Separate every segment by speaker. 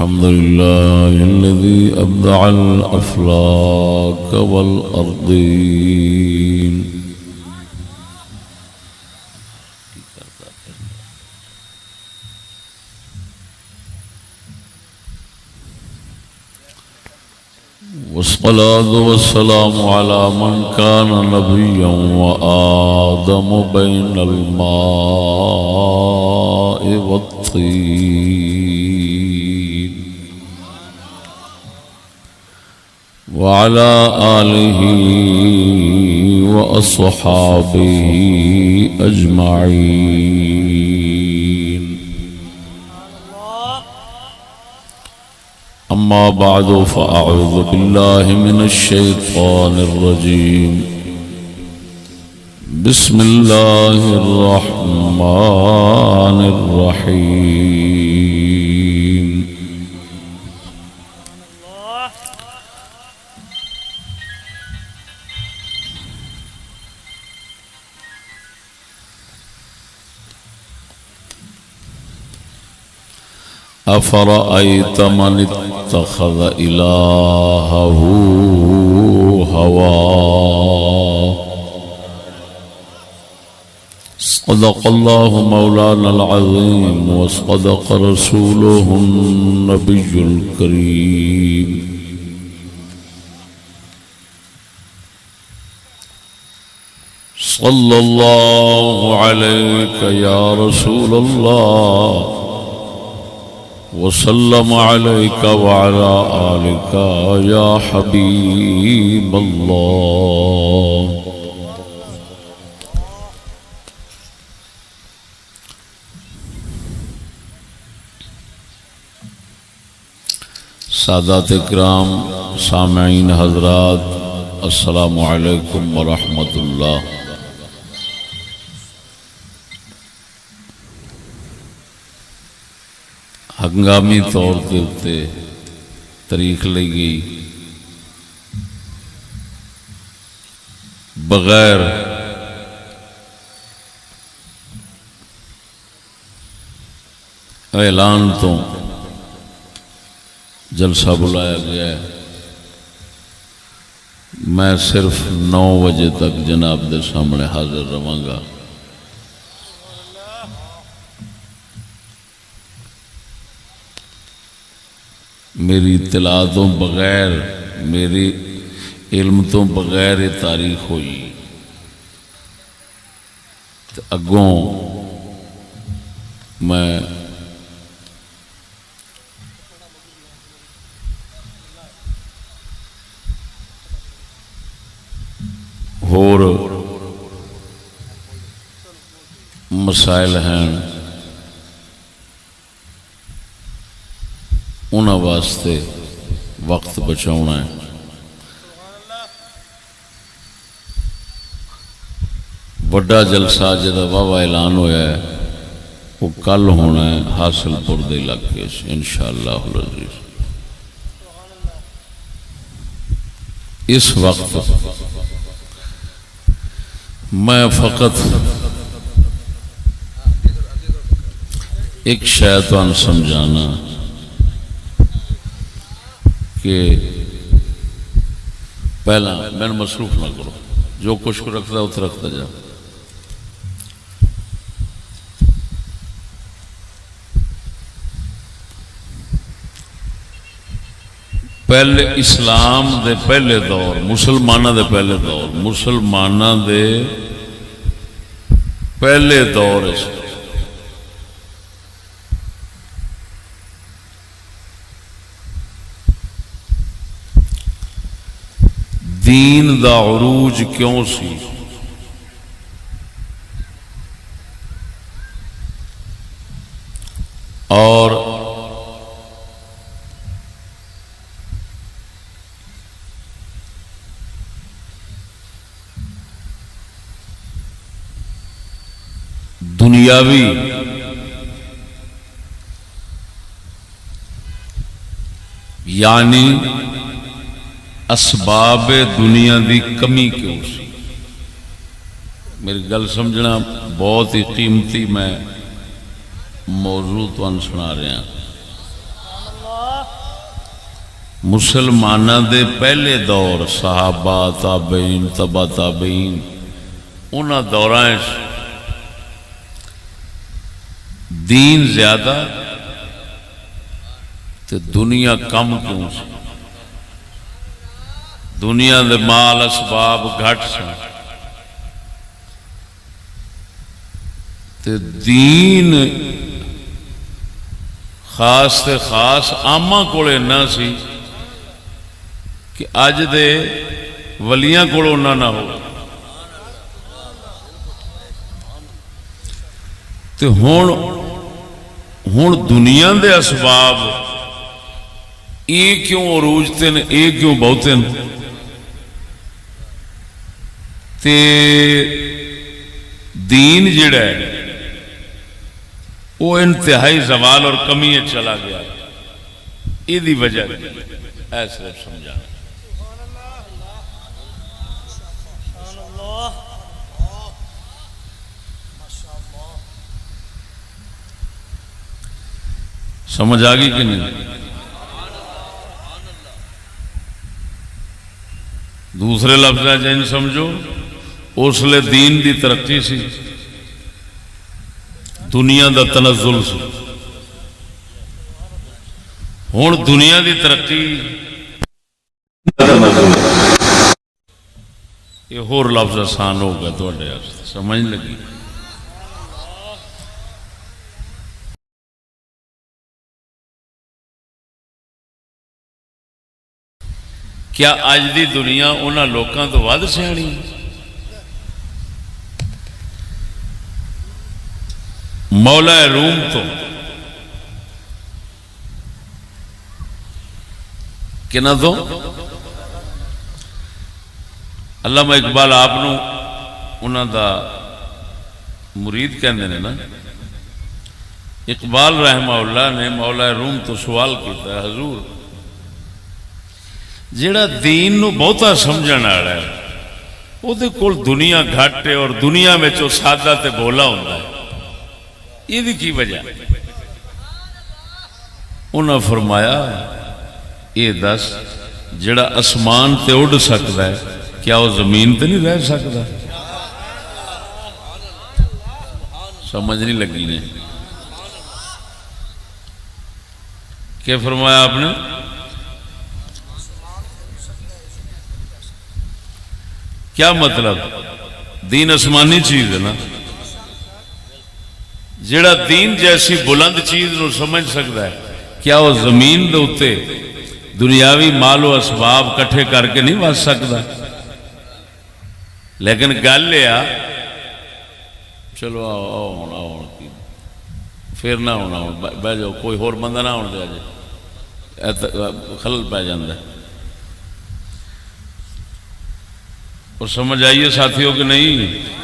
Speaker 1: الحمد لله الذي أبدع الأفلاك والأرضين والصلاة والسلام على من كان نبيا وآدم بين الماء والطين وعلى آله وأصحابه أجمعين. أما بعد فأعوذ بالله من الشيطان الرجيم. بسم الله الرحمن الرحيم. أفرأيت من اتخذ إلهه هواه. صدق الله مولانا العظيم وصدق رسوله النبي الكريم. صلى الله عليك يا رسول الله وسلم عليك وعلى آلك يا حبيب الله. سادات اکرام، سامعین حضرات، السلام علیکم ورحمۃ اللہ. ہنگامی طور کے اتنے تاریخ لی گئی بغیر اعلان تو جلسہ بلایا گیا ہے. میں صرف 9 بجے تک جناب دے سامنے حاضر رہاں گا. میری اطلاع تو بغیر، میری علم تو بغیر یہ تاریخ ہوئی. اگوں میں اور مسائل ہیں انہاں واسطے وقت بچاؤنا ہے. بڑا جلسہ جدا واہ اعلان ہویا ہے وہ کل ہونا ہے حاصل پور دے علاقے سے انشاءاللہ العزیز. اس وقت میں فقط ایک شیطان سمجھانا کہ پہلا میں مصروف نہ کرو، جو کچھ رکھتا ہے اتنا رکھتا جا. پہلے اسلام دے پہلے دور، مسلمانہ دے پہلے دور، مسلمانہ دے پہلے دور دین دا عروج کیوں سی؟ اور دنیاوی یعنی اسباب دنیا دی کمی کیوں سی؟ میری گل سمجھنا بہت ہی قیمتی، میں موضوع تو سنا رہا ہوں. مسلمانہ دے پہلے دور صحابہ تابعین تبع تابعین انہاں دوران دین زیادہ تے دنیا کم کیوں سی؟ دنیا دے مال اسباب گھٹ سن تے دین خاص تے خاص عامہ کولے نہ سی کہ اج دے ولیاں کولوں نہ ہو تے ہن دنیا دے اسباب یہ کیوں عروج تن یہ کیوں بہتن تے دین جڑا ہے وہ انتہائی زوال اور کمی چلا گیا یہ وجہ ایسے سمجھا سمجھ آ گئی کہ نہیں؟ دوسرے لفظ جن سمجھو اس لیے دین دی ترقی سی دنیا دا تنزل سی ہن دنیا دی ترقی یہ ہور لفظ آسان ہو گیا تھوڑے سمجھ لگی کیا اج دی دنیا انہاں لوکاں تو ود سیاڑی مولا روم تو کنا تو علامہ اقبال آپ انہاں دا مرید کہندے نے نا اقبال رحمہ اللہ نے مولا روم تو سوال کیتا ہے حضور جیڑا دین نو بہتا سمجھن والا ہے وہ دے کول دنیا گھٹ ہے اور دنیا میں جو سادہ تے بولا ہوتا ہے یہ کی وجہ انہاں فرمایا یہ دس جڑا اسمان تے اڑ سکتا ہے کیا وہ زمین تے نہیں رہ سکتا؟ سمجھ نہیں لگی نے کیا فرمایا آپ نے؟ کیا مطلب؟ دین آسمانی چیز ہے نا جڑا دین جیسی بلند چیز نو سمجھ سکتا ہے کیا وہ زمین دے اتے دنیاوی مال و اسباب کٹھے کر کے نہیں بچ سکتا؟ لیکن گل یہ چلو آؤ پھر نہ ہونا بہ جاؤ کوئی ہور بندہ نہ ہونا دیا جائے خلل پہ جاندہ ہے اور سمجھ آئیے ساتھیوں کہ نہیں؟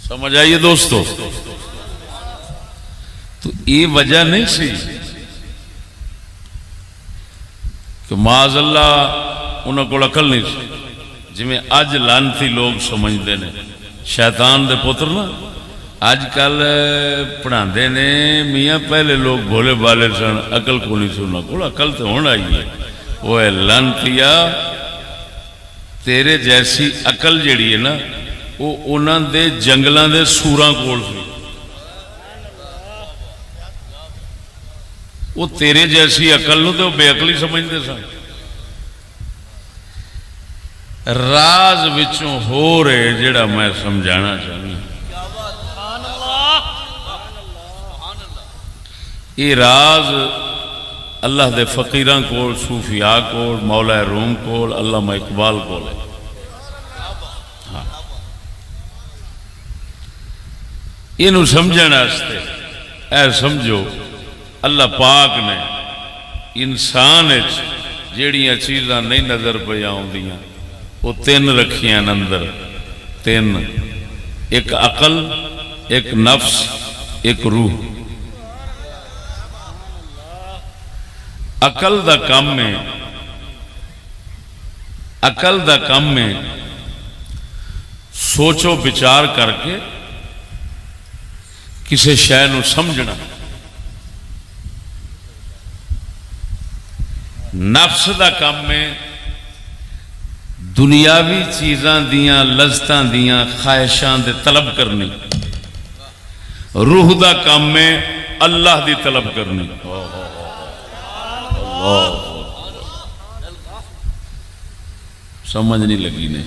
Speaker 1: سمجھ آئیے دوستو تو یہ وجہ نہیں سی کہ معاذ اللہ انہوں کو عقل نہیں سی جی میں اج لانتی لوگ سمجھتے ہیں شیطان دے پتر نا آج کل پڑھاندے نے میاں پہلے لوگ بھولے بالے سن عقل کو نہیں سننا کو عقل تو ہونا ہی ہے وہ ہے لانتیا تیرے جیسی عقل جڑی ہے نا وہ انہاں دے جنگلاں دے سوراں کول سی وہ تیرے جیسی عقل نو تو بے عقلی سمجھتے سن راز وچوں ہو رہے جڑا میں سمجھانا چاہوں یہ راز اللہ دے فقیران کول صوفیاء کول مولا روم کول علامہ اقبال کول ہے یہ سمجھنا واسطے اے سمجھو اللہ پاک نے انسان جیڑیاں چیزاں نہیں نظر پہ آؤندیاں وہ تین رکھیاں اندر تین ایک عقل ایک نفس ایک روح عقل دا کام میں عقل دا کم میں سوچو بچار کر کے کسی شے نو سمجھنا، نفس دا کم میں دنیاوی چیزاں دیاں لذتاں دیاں خواہشاں دے طلب کرنی، روح دا کام میں اللہ دی طلب کرنی۔ اللہ سمجھ نہیں لگی نے؟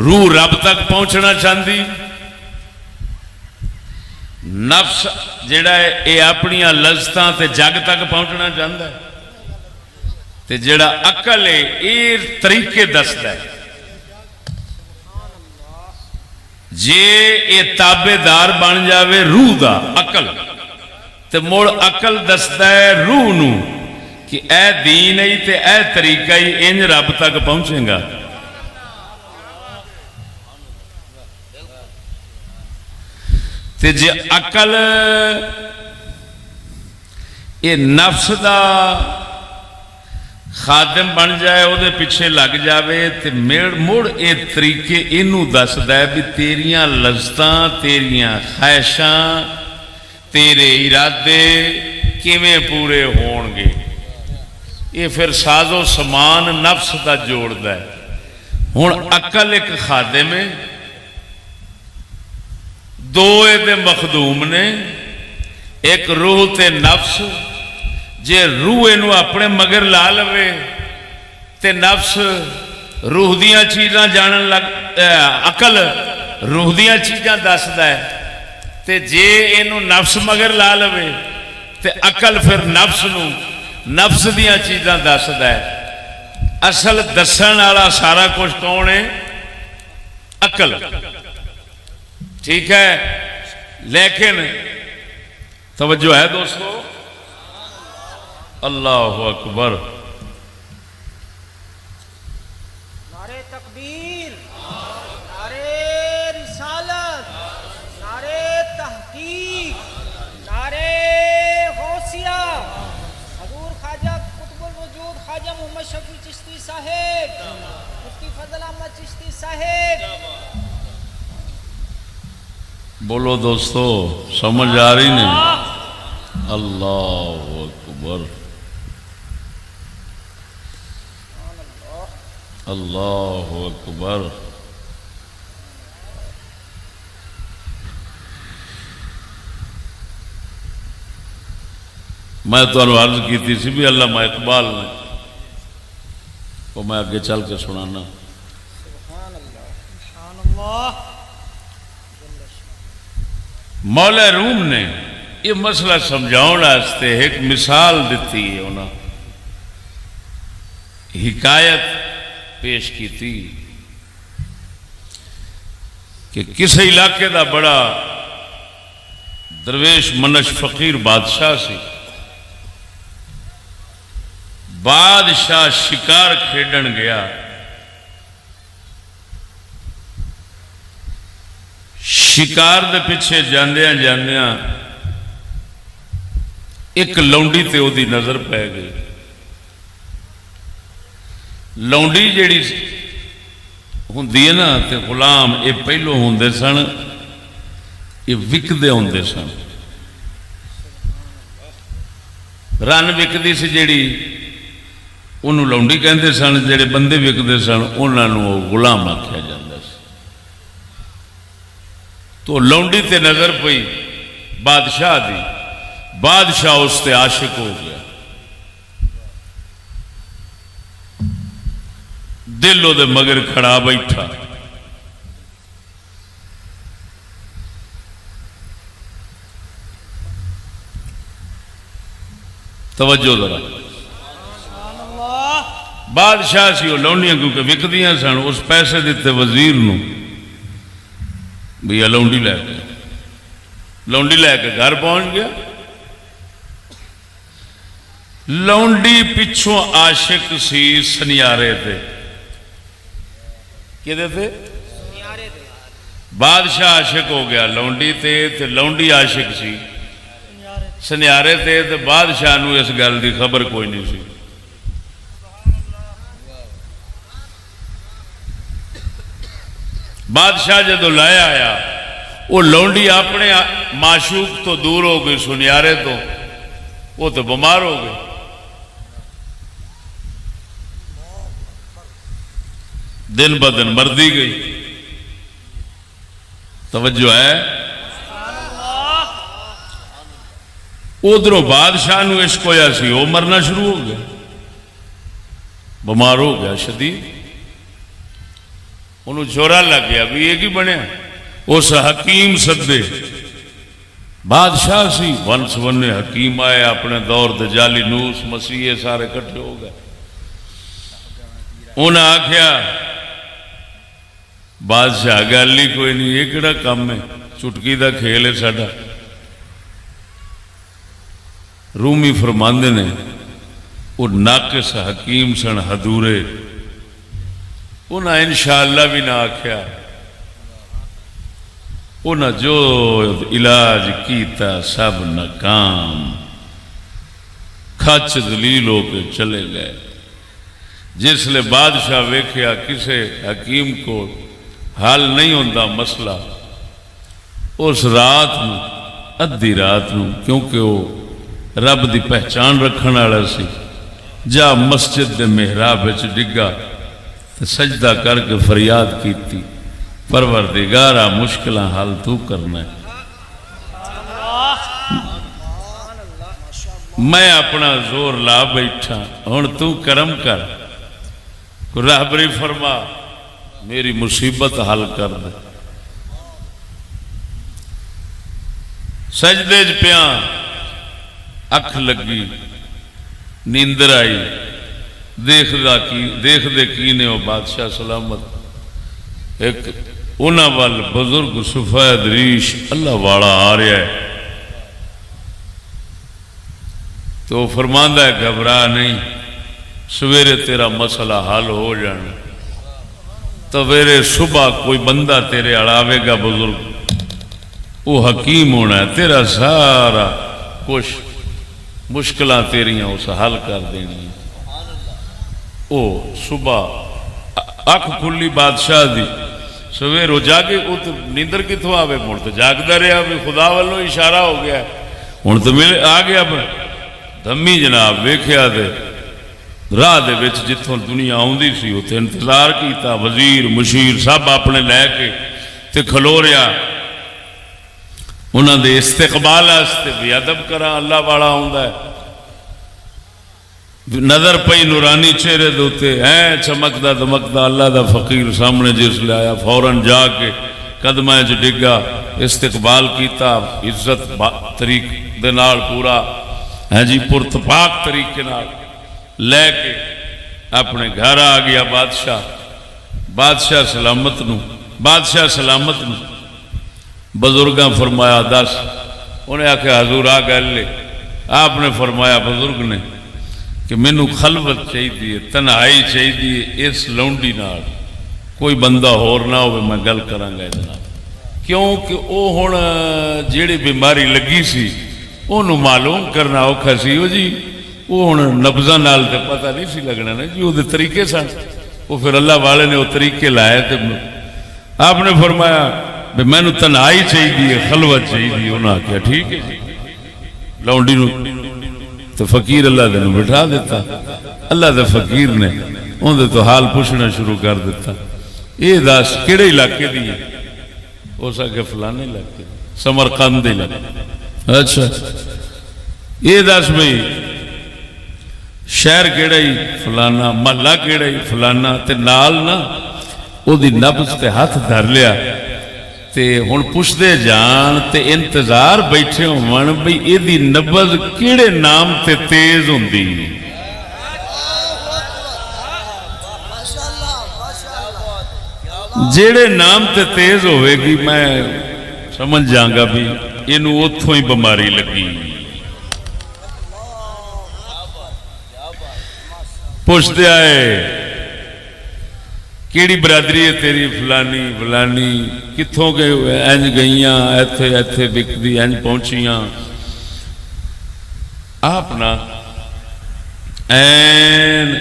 Speaker 1: روح رب تک پہنچنا چاہتی، نفس جڑا ہے یہ اپنی لذتاں تے جگ تک پہنچنا چاہتا ہے، تے جڑا عقل ہے یہ طریقے دستا ہے۔ جے یہ تابے دار بن جاوے روح دا عقل، تے مڑ عقل دستا ہے روح نو کہ اے دین ہی تے اے طریقہ ہی انج رب تک پہنچے گا۔ تے جے عقل یہ نفس دا خادم بن جائے، او دے پیچھے لگ جاوے، تے مڑ اے طریقے اینو دسدا ہے بھی تیریاں لذتاں، تیریاں خواہشاں، تیرے ارادے کیویں پورے ہون گے۔ یہ پھر ساز و سامان نفس دا جوڑدا ہے۔ ہن عقل ایک خادم ہے، دو دے مخدوم نے، ایک روح تے نفس۔ جے روح انو اپنے مگر لا لوے تے نفس روح دیاں چیزاں جانن لگ، عقل روح دیاں چیزاں دسدا ہے، تے جے انو نفس مگر لا لوے تے عقل پھر نفس نو نفس دیاں چیزاں دسدا ہے۔ اصل دسن والا سارا کچھ کون ہے؟ عقل، ٹھیک ہے؟ لیکن توجہ ہے دوستو، اللہ اکبر،
Speaker 2: نعرہ تکبیر، نعرہ رسالت، نعرہ تحقیق، نعرہ غوثیہ، حضور خواجہ قطب الوجود خواجہ محمد شفیع چشتی صاحب، مفتی فضل احمد چشتی صاحب۔
Speaker 1: بولو دوستو، سمجھ آ رہی نہیں؟ اللہ اکبر، اللہ اکبر۔ میں تو عرض کی تھی سی بھی علامہ اقبال نے، وہ میں آگے چل کے سنانا۔
Speaker 2: سبحان اللہ، سبحان اللہ۔
Speaker 1: مولا روم نے یہ مسئلہ سمجھاؤں واسطے ایک مثال دیتی ہے، انہاں حکایت پیش کی تھی کہ کس علاقے دا بڑا درویش منش فقیر بادشاہ سی۔ بادشاہ شکار کھیڈن گیا، شکار دے پیچھے جاندیاں جاندیاں ایک لونڈی تے او دی نظر پہ گئی۔ لونڈی جیڑی ہوندی ہے نا تے غلام، یہ پہلو ہوندے سن، یہ وکدے ہوندے سن۔ رن وکدی سی جیڑی، انہوں لونڈی کہندے سن، جیڑے بندے وکدے سن انہاں نوں غلام آکھیا جاندا سی۔ تو لونڈی تے نظر پئی بادشاہ دی، بادشاہ اس تے عاشق ہو گیا، دل او دے مگر کھڑا بیٹھا۔ توجہ ذرا، بادشاہ سی وہ لونڈیاں کیونکہ وکدیاں سن، اس پیسے دیتے وزیر نو بھی لونڈی لے کے، لونڈی لے کے گھر پہنچ گیا۔ لونڈی پچھوں عاشق سی سنیارے تے، کدے تے؟ بادشاہ عاشق ہو گیا لونڈی تے، تے لونڈی عاشق سی سنیارے تے بادشاہ نو اس گل دی خبر کوئی نہیں سی. بادشاہ جدو لایا آیا وہ لونڈی اپنے معشوق تو دور ہو گئی سنیارے تو، وہ تو بیمار ہو گئے. دن بدن مردی گئی. توجہ ہے. ادھروں بادشاہ نو عشق ہویا سی، وہ مرنا شروع ہو گیا، بیمار ہو گیا شدید. انہوں چورا لگ گیا بھی یہ کی بنیا. اس حکیم سدے، بادشاہ سی، ون سونے حکیم آئے اپنے دور دے، جعلی نوس مسیح سارے کٹھے ہو گئے. انہیں آخیا بادشاہ گل ہی کوئی نہیں، یہ کہڑا کام ہے، چٹکی دا کھیل ہے ساڈا. رومی فرماندے نے وہ ناقص حکیم سن حدورے، انہیں انشاءاللہ بھی نہ آخیا. انہیں جو علاج کیتا سب ناکام، کھچ دلیل ہو کے چلے گئے. جس لئے بادشاہ ویکھیا کسے حکیم کو حل نہیں ہوتا مسئلہ، اس رات نو ادھی رات نو، کیونکہ وہ رب دی پہچان رکھنے والا سی، جا مسجد دے محراب وچ ڈگا تے سجدہ کر کے فریاد کیتی، پروردگارا مشکلاں حل تو کرنا ہے. میں اپنا زور لا بیٹھا، ہن تو کرم کر، راہبری فرما، میری مصیبت حل کر دے. سجدے چ پیاں، اکھ لگی، نیندر آئی، دیکھ دے کی نے وہ بادشاہ سلامت ایک انہاں وال بزرگ سفید ریش اللہ والا آ رہا ہے. تو فرماندہ ہے گھبرا نہیں، سویرے تیرا مسئلہ حل ہو جانا. تویرے صبح کوئی بندہ تیرے اڑاوے گا بزرگ، وہ حکیم ہونا ہے، تیرا سارا کچھ مشکلیں تیریاں اس حل کر دینی. او صبح اکھ کھلی بادشاہ دی، سویر ہو جاگے، وہ تو نیندر کتوں آوے، مڑ تو جاگتا رہا بھی خدا والوں اشارہ ہو گیا، ہوں تو ملے آ گیا. دمی جناب ویکھیا دے راہ دے وچ جتوں دنیا آوندی سی اوتھے انتظار کیتا، وزیر مشیر سب اپنے لے کے تے کھلو رہا. انہاں دے استقبال واسطے بے ادب کرا اللہ والا ہوندا ہے. نظر پئی نورانی چہرے دے اوتے ہے چمکدا دمکدا اللہ دا فقیر سامنے جس لے آیا، فوراً جا کے قدماں وچ ڈگا، استقبال کیتا، عزت طریق دے نال پورا ہے جی پرتپاک طریقے نال لے کے اپنے گھر آ گیا. بادشاہ سلامت نو بزرگاں فرمایا دس. انہیں آخیا حضور آ گل لے. آپ نے فرمایا بزرگ نے کہ مینو خلوت چاہیے، تنہائی چاہیے، اس لونڈی نال کوئی بندہ ہور نہ ہوئے، میں گل کرانگا جناب. کیونکہ وہ ہن جیڑی بیماری لگی سی انہوں معلوم کرنا اوکھا سی. وہ جی وہ ہوں نبزاں نال تے پتہ نہیں سی لگنا نا جی، وہ طریقے سن. وہ پھر اللہ والے نے وہ طریقے لائے تے آپ نے فرمایا بھی مینو تنہائی چاہیے، خلوت چاہیے. انہوں نے آخیا ٹھیک ہے جی. لونڈی نو تو فقیر اللہ دے نو بٹھا دیتا. اللہ دے فقیر نے اندر تو حال پوچھنا شروع کر دیتا. یہ دس کہڑے علاقے دی ہے؟ ہو سکے فلانے علاقے، سمرقند علاقے. اچھا یہ دس بھائی شہر کیڑا ہی فلانا، محلہ کیڑا ہی فلانا. تے نال نا او دی نبض تے ہاتھ دھر لیا تے ہن پوچھدے جان تے انتظار بیٹھے ہون بھئی اے دی نبض کیڑے نام تے تیز ہوندی. جیڑے نام تے تیز ہوئے گی میں سمجھ جاؤں گا بھی اینو اتھوں ہی بیماری لگی. پوچھتے آئے کیڑی برادری ہے تیری؟ فلانی فلانی. کتوں گئے؟ انج گئیاں ایتھے ایتھے وکدی انج پہنچیاں. آپ نا این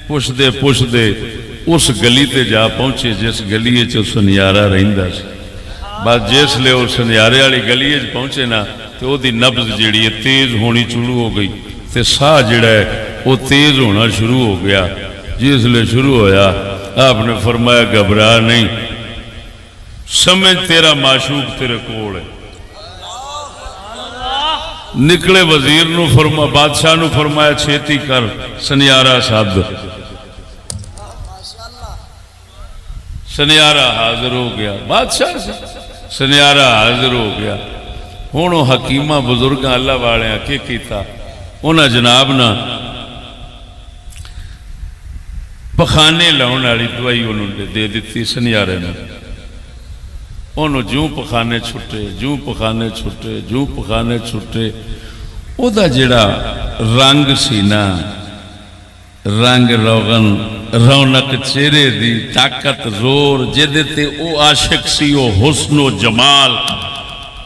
Speaker 1: پوچھتے پوچھتے اس گلی تے جا پہنچے جس گلی سنیارا رہندا سی. بس جس لے وہ سنیارے والی گلی پہنچے نا تو وہ نبض جیڑی ہے تیز ہونی شروع ہو گئی تے ساہ جڑا ہے وہ تیز ہونا شروع ہو گیا. جس لے شروع ہویا آپ نے فرمایا گھبرا نہیں، سمجھ تیرا معشوق تیرے کول ہے. نکلے وزیر نو فرما بادشاہ نو فرمایا چھیتی کر سنیارا سد. سنیارا حاضر ہو گیا، بادشاہ سنیارا حاضر ہو گیا. ہوں وہ حکیمہ بزرگ اللہ والے کی کیتا انہاں جناب نا پخانے لاؤن والی دوائی انہوں دے دیتی سنیارے نے. انہوں جوں پخانے چھٹے جوں پخانے چھٹے جوں پخانے چھٹے او دا جڑا رنگ سی نا رنگ روغن رونق چہرے دی طاقت زور جدے او عاشق سی او حسن و جمال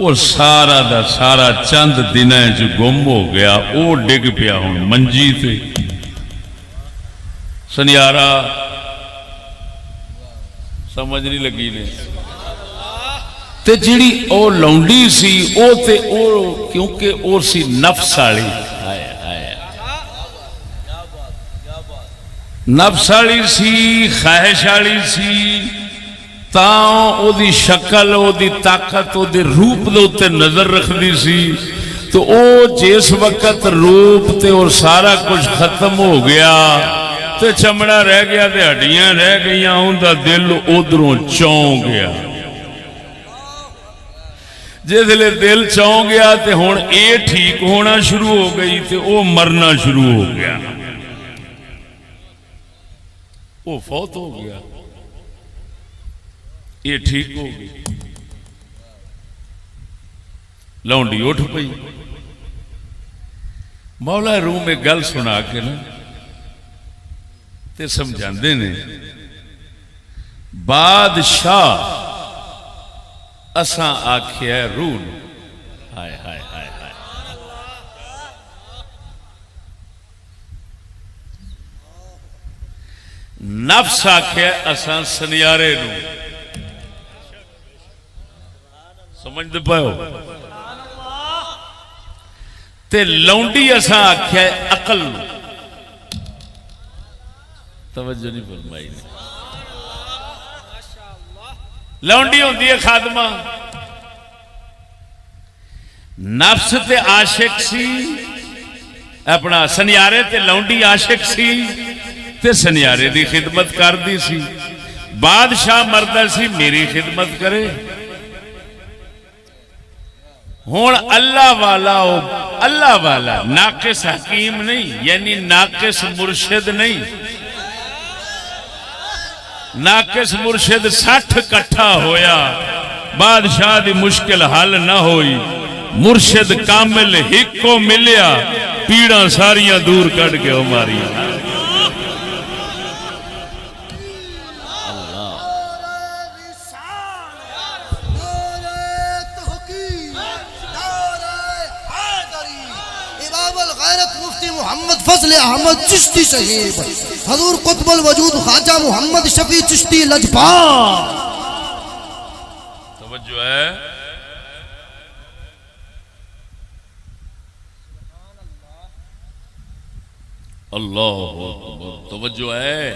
Speaker 1: او سارا دا سارا چند دنیں جو گم ہو گیا. او ڈگ پیا ہوں منجی تے. سنیارا سمجھ نہیں لگی نے تے جڑی او لونڈی سی او تے او کیونکہ او سی نفس والی نفس والی سی خواہش والی سی تاں او دی شکل او دی طاقت او دی روپ دے اوتے نظر رکھدی سی. تو او جس وقت روپ تے اور سارا کچھ ختم ہو گیا تے چمڑا رہ گیا تے ہڈیاں رہ گئیاں اون دا دل ادھروں چوں گیا. جس لئے دل چوں گیا تے ہون اے ٹھیک ہونا شروع ہو گئی تے او مرنا شروع ہو گیا. وہ فوت ہو گیا یہ ٹھیک ہو گئی. لونڈی اٹھ پئی. مولا روم میں گل سنا کے نا تے سمجھاندے نے بادشاہ اساں آکھیا روح ہائے ہائے ہائے ہائے نفس آکھیا اساں سنیارے نو. سمجھ دے پاؤ تے لونڈی اساں آکھیا عقل نو. توجہ نہیں فرمائی نے. لونڈی ہوندی ہے خادمہ. نفس تے عاشق سی اپنا سنیارے تے لونڈی عاشق سی تے سنیارے دی خدمت کر دی سی. بادشاہ مردہ سی میری خدمت کرے. ہون اللہ والا ناقص حکیم نہیں یعنی ناقص مرشد نہیں. ناقص مرشد 60 کٹھا ہویا بادشاہ دی مشکل حل نہ ہوئی. مرشد کامل ہک کو ملیا پیڑاں ساریاں دور کٹ کے ہماری.
Speaker 3: محمد فضل احمد چشتی صاحب حضور قطب الوجود خواجہ محمد شفیع چشتی لجپال.
Speaker 1: توجہ ہے اللہ اکبر. توجہ ہے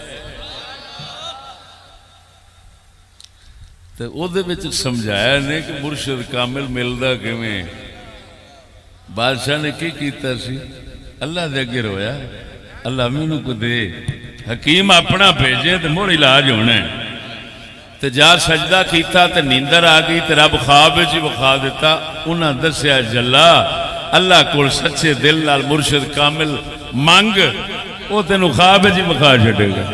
Speaker 1: تے او دے وچ سمجھایا نے کہ مرشد کامل ملدا کیویں. بادشاہ نے کی کیتا سی اللہ دے اگے رویا اللہ مینوں کو دے. حکیم اپنا بھیجے تے مڑ علاج ہونا ہے. تے جا سجدہ کیتا تے نیندر آ گئی تے رب خواب وچ وکھا دیتا. انہاں دسیا جلا اللہ کول سچے دل نال مرشد کامل منگ او تینوں خواب وچ وکھا چھڈے گا.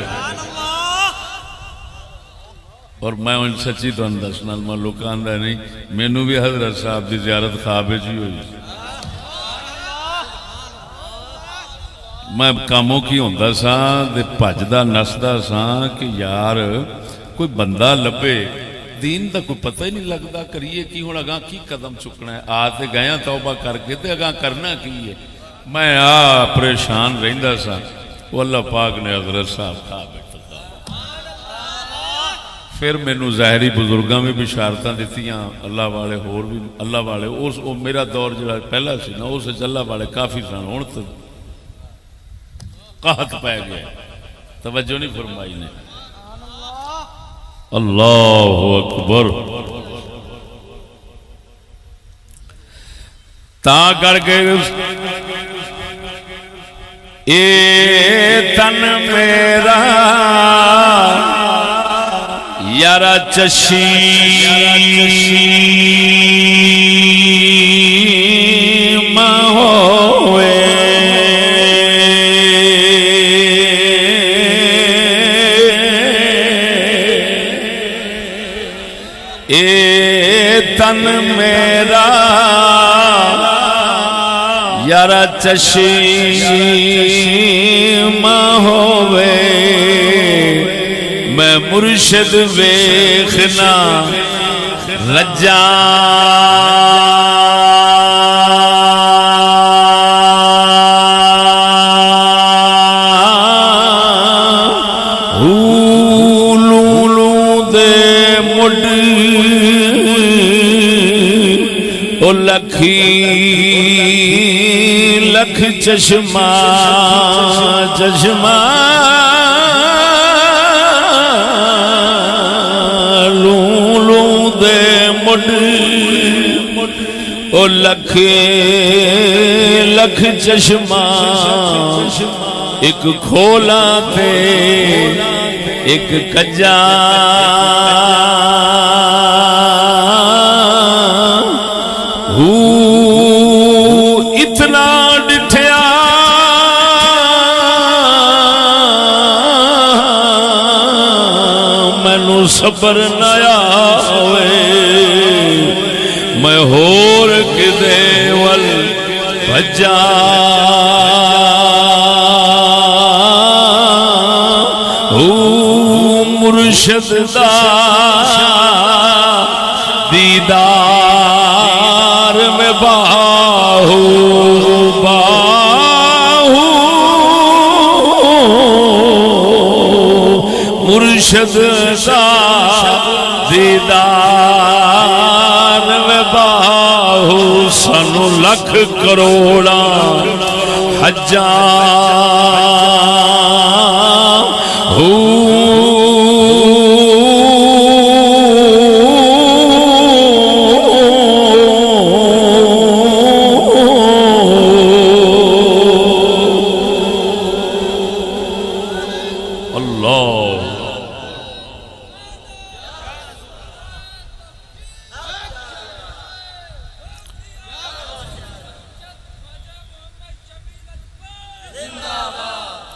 Speaker 1: اور میں ان سچی تو دسنا میں لوکاں دا نہیں مینوں بھی حضرت صاحب دی زیارت خواب وچ ہی ہوئی. میں کاموں کی ہوندا ساں تے بھجدا نسدا ساں کہ یار کوئی بندہ لبے دین دا کوئی پتہ ہی نہیں لگدا کریے کی ہن اگاں کی قدم چکنا ہے. آ تے گئے توبہ کر کے تے اگاں کرنا کی ہے. میں پریشان رہندا سا، وہ اللہ پاک نے حضرت صاحب کھا بیٹھا، پھر مینوں ظاہری بزرگاں بھی بشارتاں دتیاں، اللہ والے ہور بھی اللہ والے اس میرا دور جڑا پہلا سی نا اس اللہ والے کافی سن، ہن تو قحط پی گیا، توجہ نہیں فرمائی نے۔ اللہ اکبر۔ تا کر کے اے تن میرا یارا چشیم ہوئے، اے تن میرا یارا چشیم ہوئے، میں مرشد ویخنا رجا لولو دے مڈ او لکھی لکھ چشمہ چشمہ لولو دے مڈ او لکھ لکھ چشمہ، ایک کھولا تے ایک کجا، اتنا ڈٹھیا مینوں صبر نہ آوے، میں ہور کدے ول بھجا، مرشد دا دیدار میں باہو باہو، مرشد دا دیدار میں باہو، سانو لکھ کروڑا حجاں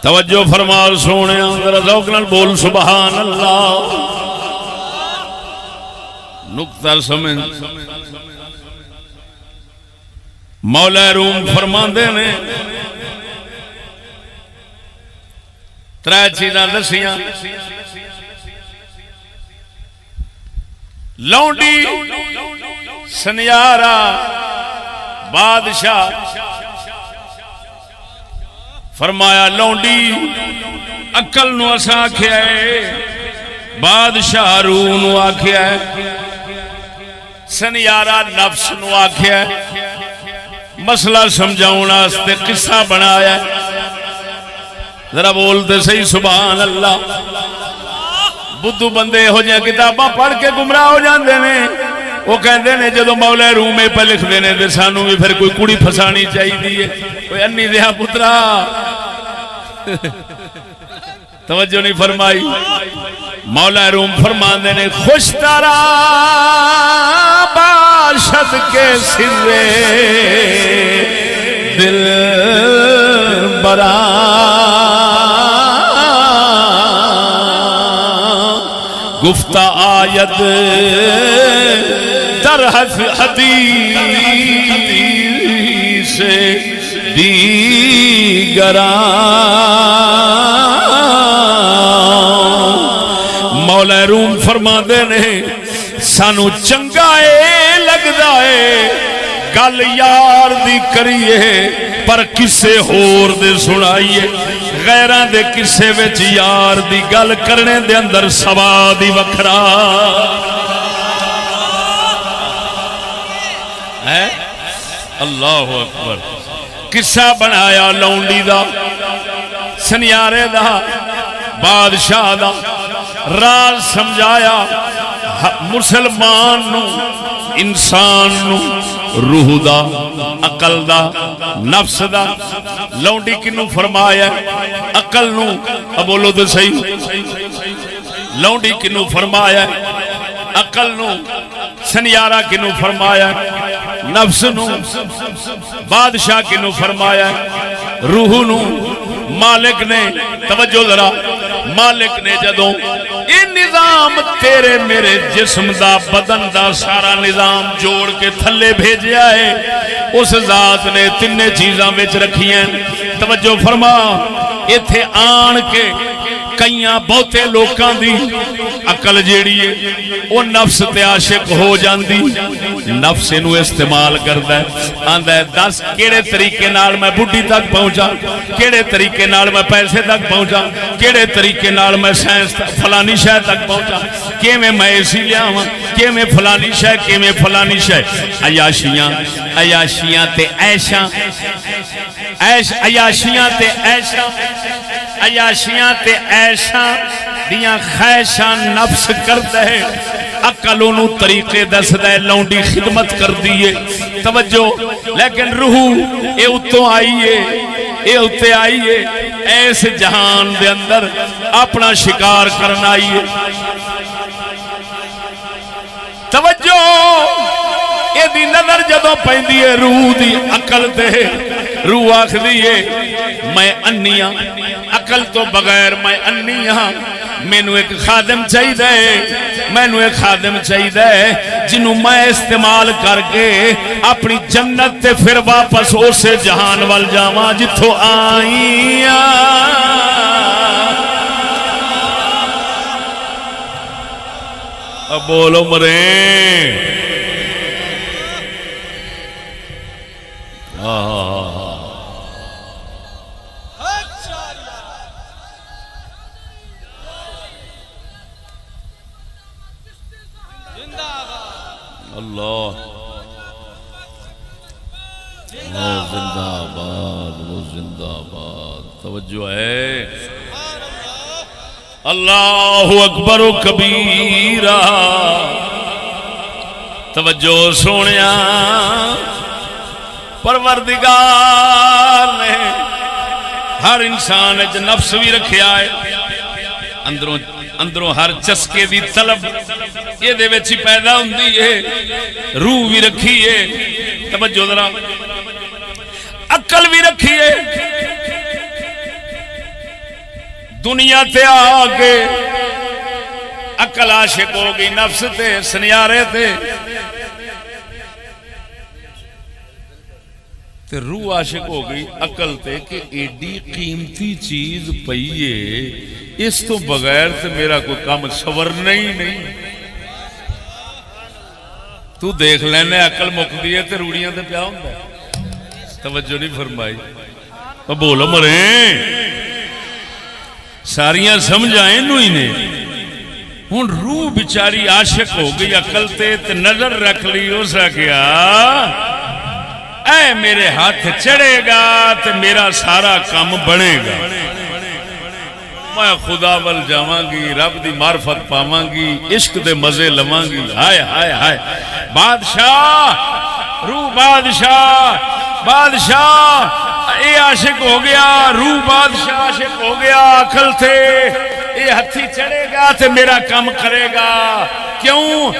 Speaker 1: توجہ فرما سونے ذرا ذوق نال بول سبحان اللہ۔ نقطہ سمجھ مولا روم فرماندے نے ترے چیزاں دسیاں، لونڈی سنیارا بادشاہ، فرمایا لونڈی عقل نو اسا آکھیا ہے، بادشاہ روح نو آکھیا ہے، سنیارا نفس نو آکھیا ہے، مسئلہ سمجھاؤن واسطے قصہ بنایا ہے۔ ذرا بولتے صحیح سبحان اللہ۔ بدھو بندے ہو جائیں کتاباں پڑھ کے گمراہ ہو جاندے نے، وہ کہندے نے جدو مولا روح میں پہ لکھ دینے دے سانو بھی پھر کوئی کڑی پھسانی چاہیے، کوئی انی دیا پترا توجہ نہیں فرمائی۔ مولا روم فرماندے نے خوش ترا باشد کے سرے دل برا، گفتہ آیت در حدیث دیگران، مولا روم فرماندے نے سانو چنگا اے لگدا اے گل یار دی کریے پر کسے ہور دے سنائیے غیراں دے کسے وچ یار دی گل کرنے دے اندر سواد ہی وکھرا ہے اللہ اکبر قصہ بنایا لونڈی دا سنیارے دا بادشاہ دا راز سمجھایا مسلمان نو انسان نو روح دا عقل دا نفس دا لونڈی کنو فرمایا عقل نو بولو تو صحیح لونڈی کنو فرمایا عقل نو سنیارہ کنو فرمایا نفس نو بادشاہ کنو فرمایا روح نو مالک نے توجہ ذرا مالک نے جدوں یہ نظام تیرے میرے جسم دا بدن دا سارا نظام جوڑ کے تھلے بھیجیا ہے اس ذات نے تین چیزاں وچ رکھی ہیں توجہ فرما ایتھے آن کے کئیاں بہتے لوکاں دی عقل جیڑی ہے وہ نفس تے عاشق ہو جاندی نفس نو استعمال کردا ہے آندا ہے دس کیڑے طریقے نال میں بڈھی تک پہنچا کیڑے طریقے نال میں پیسے تک پہنچا کیڑے طریقے نال میں سائنس فلانی شے تک پہنچا کیویں میں اسی لیاواں کیویں فلانی شے کیویں فلانی شے عیاشیاں تے عیشاں عیاشیاں تے عیشاں عیاشیاں تے عیشاں دیاں خواہشاں نفس کردا ہے عقل انہوں طریقے دسدا ہے لونڈی خدمت کر دیئے توجہ لیکن روح اے اتوں آئیے اے اتے آئیے ایس جہان دے اندر اپنا شکار کرنا آئیے توجہ اے دی نظر جدوں پیندی ہے روح دی عقل تے روح آکھ دیئے میں انیاں عقل تو بغیر میں انیاں مینو ایک خادم چاہیے مینو ایک خادم چاہیے جنہوں میں استعمال کر کے اپنی جنت تے پھر واپس اسے جہان وال جاواں جتھوں آئیاں اب بولو مرے اللہ زندہ آباد وہ زندہ آباد توجہ ہے اللہ اکبر و کبیرہ توجہ سونیا پروردگار نے ہر انسان وچ نفس بھی رکھیا ہے اندروں ہر چسکے دی طلب یہ دے وچ پیدا ہوندی ہے روح بھی رکھی ہے توجہ ذرا عقل بھی رکھی ہے دنیا تے آ کے عقل عاشق ہو گئی نفس تے سنیارے تے روح عاشق ہو گئی عقل تے کہ ایڈی قیمتی چیز پئیے اس تو بغیر تے میرا کوئی کام سورنا ہی نہیں تو دیکھ لینے عقل مکدی ہے تے روڑیاں تے پیا ہوندا توجہ نہیں فرمائی او بولو مرے ساریاں سمجھائیں نو ہی نے ہن روح بیچاری عاشق ہو گئی عقل تے نظر رکھ لی اس کیا اے میرے ہاتھ چڑھے گا تے میرا سارا کام بنے گا میں خدا ول جاواں گی رب دی معرفت پاواں گی عشق دے مزے لواں گی ہائے ہائے ہائے بادشاہ روح بادشاہ اے عاشق ہو گیا روح بادشاہ عاشق ہو گیا عقل تھے اے ہتھی چڑھے گا تے میرا کام کرے گا کیوں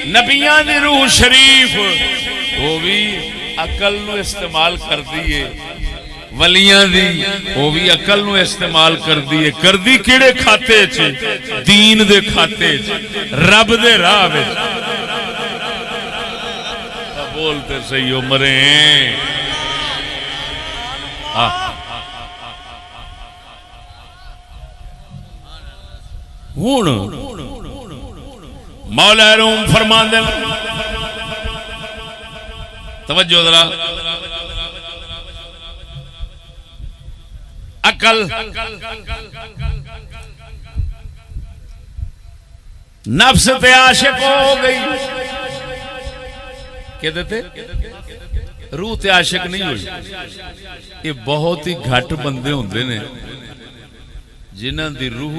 Speaker 1: نبیان دی روح شریف وہ بھی عقل نو استعمال کر دیئے ولیاں دی وہ بھی عقل نو استعمال کر دیئے کر دی کیڑے کھاتے چھے دین دے کھاتے چھے رب دے راہ بے بولتے صحیح عمرے ہیں مولا روم فرما دے توجہ ذرا، عقل نفس تے عاشق ہو گئی، کہتے تھے روح تے عاشق نہیں ہوئی۔ یہ بہت ہی گھٹ بندے ہوندے نے جنہاں دی روح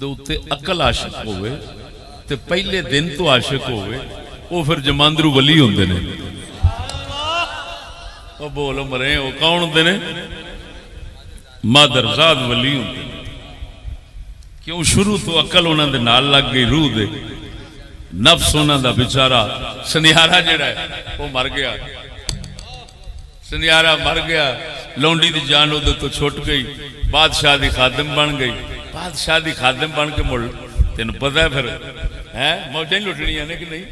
Speaker 1: دے اوتے عقل عاشق ہوئے تے پہلے دن تو عاشق ہوئے، وہ پھر جماندرو ولی ہوندے نے۔ وہ بولو مرے، وہ کون ہوندے نے؟ مادرزاد ولی ہوندے نے۔ کیوں؟ شروع تو عقل انہاں دے نال لگ گئی، روح دے نفس انہاں دا بیچارہ سنیارا جڑا ہے وہ مر گیا، سنیارا مر گیا، لونڈی دی جان اودے تو چھٹ گئی، بادشاہ دی خادم بن گئی، بادشاہ دی خادم بن کے مڑ تینوں پتہ ہے پھر موجاں ہی لٹنیاں نے کہ نہیں؟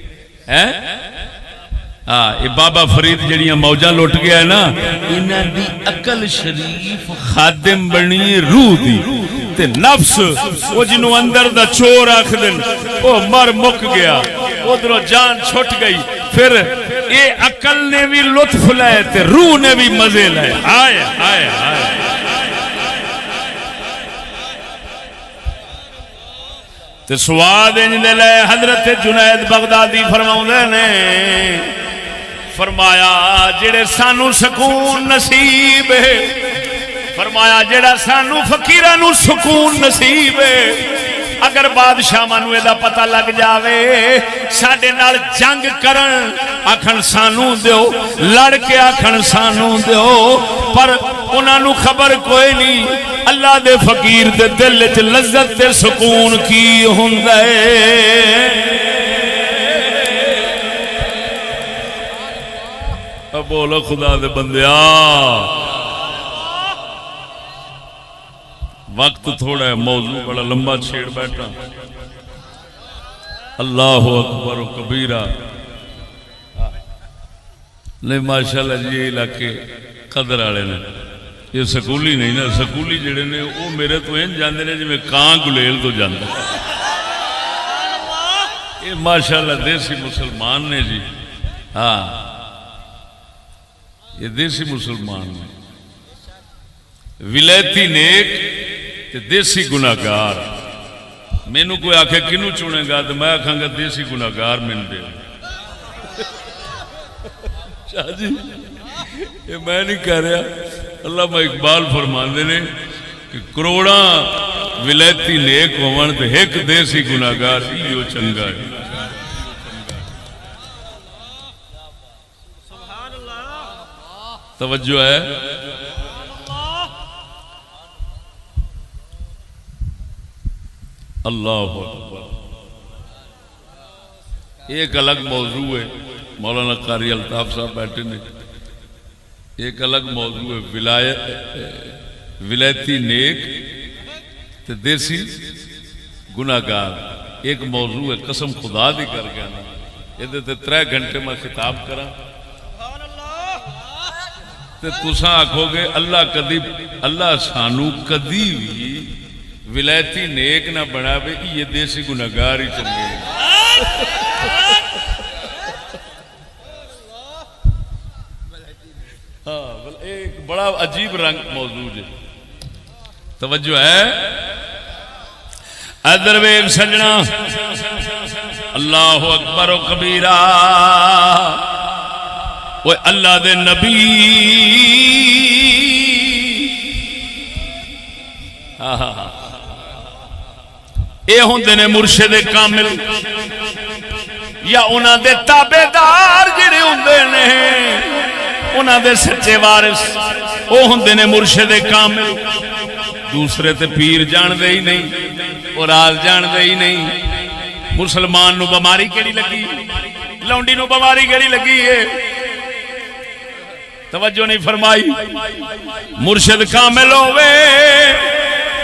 Speaker 1: ہاں، یہ بابا فرید جڑیاں موجاں لٹ گیا ہے نا، انہاں دی عقل شریف خادم بنی روح دی، تے نفس وہ جنوں اندر دا چور آکھ دن وہ مر مک گیا، ادھروں جان چھٹ گئی، پھر اے عقل نے بھی لطف لائے تے روح نے بھی مزے لائے۔ آئے آئے آئے، تے سواد انج دے لائے۔ حضرت جنید بغدادی فرماؤندے نے، فرمایا جڑے سانو سکون نصیب ہے، فرمایا جڑا سانو فقیراں نو سکون نصیب ہے، اگر بادشاہ مانو دا پتہ لگ جاوے ساڈے نال جنگ کرن آکھن سانو دیو، لڑ کے آکھن سانو دیو، پر انہاں نو خبر کوئی نہیں اللہ دے فقیر دے دل وچ لذت تے سکون کی ہوندا ہے۔ اب بولو خدا دے بندیا، وقت تھوڑا ہے، موضوع بڑا لمبا چھیڑ بیٹھا۔ اللہ اکبر و کبیرہ۔ نہیں ماشاءاللہ جی، یہ علاقے قدر والے نے، یہ سکولی نہیں نا، سکولی جڑے نے وہ میرے تو این جاندے نے جی میں کان گلیل تو جاندہ۔ یہ ماشاءاللہ دیسی مسلمان نے جی، ہاں یہ دیسی مسلمان نے، ولایتی نیک تے دیسی گناہگار۔ مینوں کوئی آکھے کنوں چنے گا تو میں آکھاں گا دیسی گناہگار من دے۔ شاہ جی یہ میں نہیں کہہ رہا، علامہ اقبال فرماندے نے کہ کروڑاں ولایتی نیک ہون تے ایک دیسی گناہگار ایو چنگا ہے۔ توجہ ہے؟ اللہ اکبر۔ ایک الگ موضوع ہے، مولانا قاری الطاف صاحب بیٹھے نے، ایک الگ موضوع ہے ولایتی نیک تے دیسی گناہگار، ایک موضوع ہے قسم خدا دی کر گیا نا، یہ تے 3 گھنٹے میں خطاب کرا تے تساں آکھو گے اللہ سانو کدی بھی ولایتی نیک نہ بنا بے، یہ دیسی گناہگار ہی چنگے ہیں۔ ہاں ایک بڑا عجیب رنگ موضوع ہے۔ توجہ ہے؟ ادھر ویکھ سجنا، اللہ اکبر و کبیرہ۔ وہ اللہ دے نبی اے ہوندے نے مرشد کامل، یا انہاں دے تابع دار جڑے ہوندے نے انہاں دے سچے وارث، او ہوندے نے مرشد کامل۔ دوسرے تے پیر جان دے ہی نہیں، اور راز جان دے ہی نہیں۔ مسلمان نو بیماری کیڑی لگی، لونڈی نو بیماری کیڑی لگی ہے، توجہ نہیں فرمائی۔ مرشد کامل ہوئے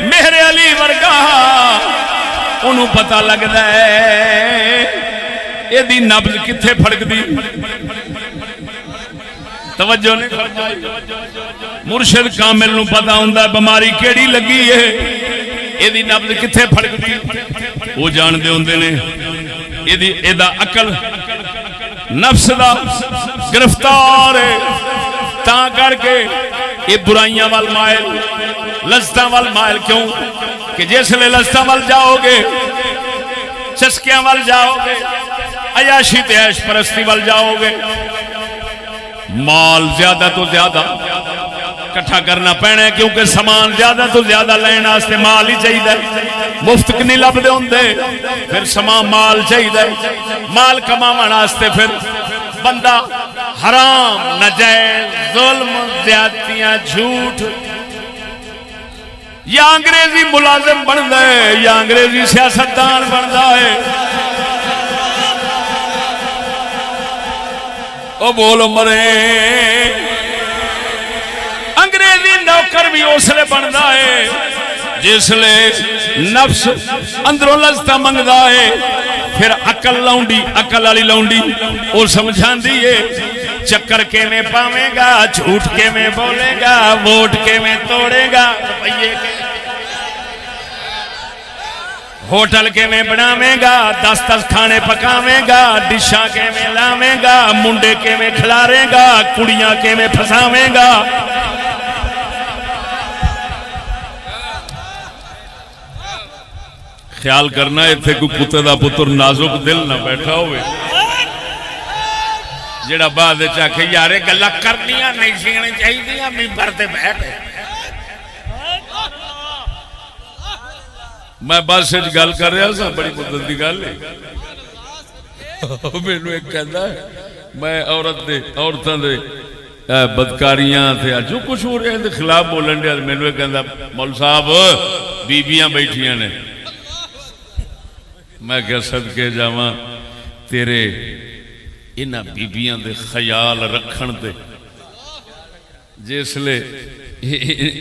Speaker 1: میرے علی ورگا، انہوں پتہ لگدا ہے یہ دی نبض کتھے پھڑک دی، توجہ نہیں فرمائی۔ مرشد کامل نو پتہ ہوندا بیماری کیڑی لگی ہے، یہ دی نبض کتھے پھڑک دی، وہ جان دے ہوندے نے۔ یہ دا عقل نفس دا گرفتار ہے، تا کر کے یہ برائیاں وال مائل، لذتاں وال مائل. کیوں کہ جس لئے لذتاں وال جاؤ گے، چسکیاں وال جاؤ گے، عیاشی تے عیش پرستی وال جاؤ گے، مال زیادہ تو زیادہ کٹھا کرنا پینا ہے، کیونکہ سامان زیادہ تو زیادہ لینا واسطے مال ہی چاہیے. مفت نہیں لبدے ہوندے، پھر سامان مال چاہیے. مال کماون واسطے پھر بندہ حرام، ناجائز، ظلم، زیادتیاں، جھوٹ، یا انگریزی ملازم بنتا ہے یا انگریزی سیاستدان بنتا ہے. او بولو مرے، انگریزی نوکر بھی اس لیے بنتا ہے جس لئے نفس اندروں لذتاں منگتا ہے. پھر عقل لاؤنڈی، عقل والی لاؤنڈی وہ سمجھان دیئے چکر کے میں پاویں گا، جھوٹ کے میں بولے گا، ووٹ کے میں توڑے گا، روپیے کے ہوٹل کے میں بناویں گا، 10 کھانے پکاویں گا، ڈشاں کے میں لاویں گا، منڈے کے میں کھلارے گا، کڑیاں کے میں پھساویں گا. خیال کرنا ایتھے کوئی کتے دا پتر نازک دل نہ بیٹھا ہوئے جڑا بعد چاکے یارے گلا کرنیاں نہیں سینے چاہیے ممبر تے بیٹھے. میں بس گل کر رہا سا، بڑی مدت کی گل ہے. مینوں ایک کہندا ہے میں عورتاں دے بدکاریاں تے جو کچھ ہو رہا ہے خلاف بولن دیا. مینوں ایک کہندا مول صاحب بیبیاں بیٹھیاں نے. میں کیا صدقے جاواں تیرے انہاں بیبیاں دے خیال رکھن تے جس لے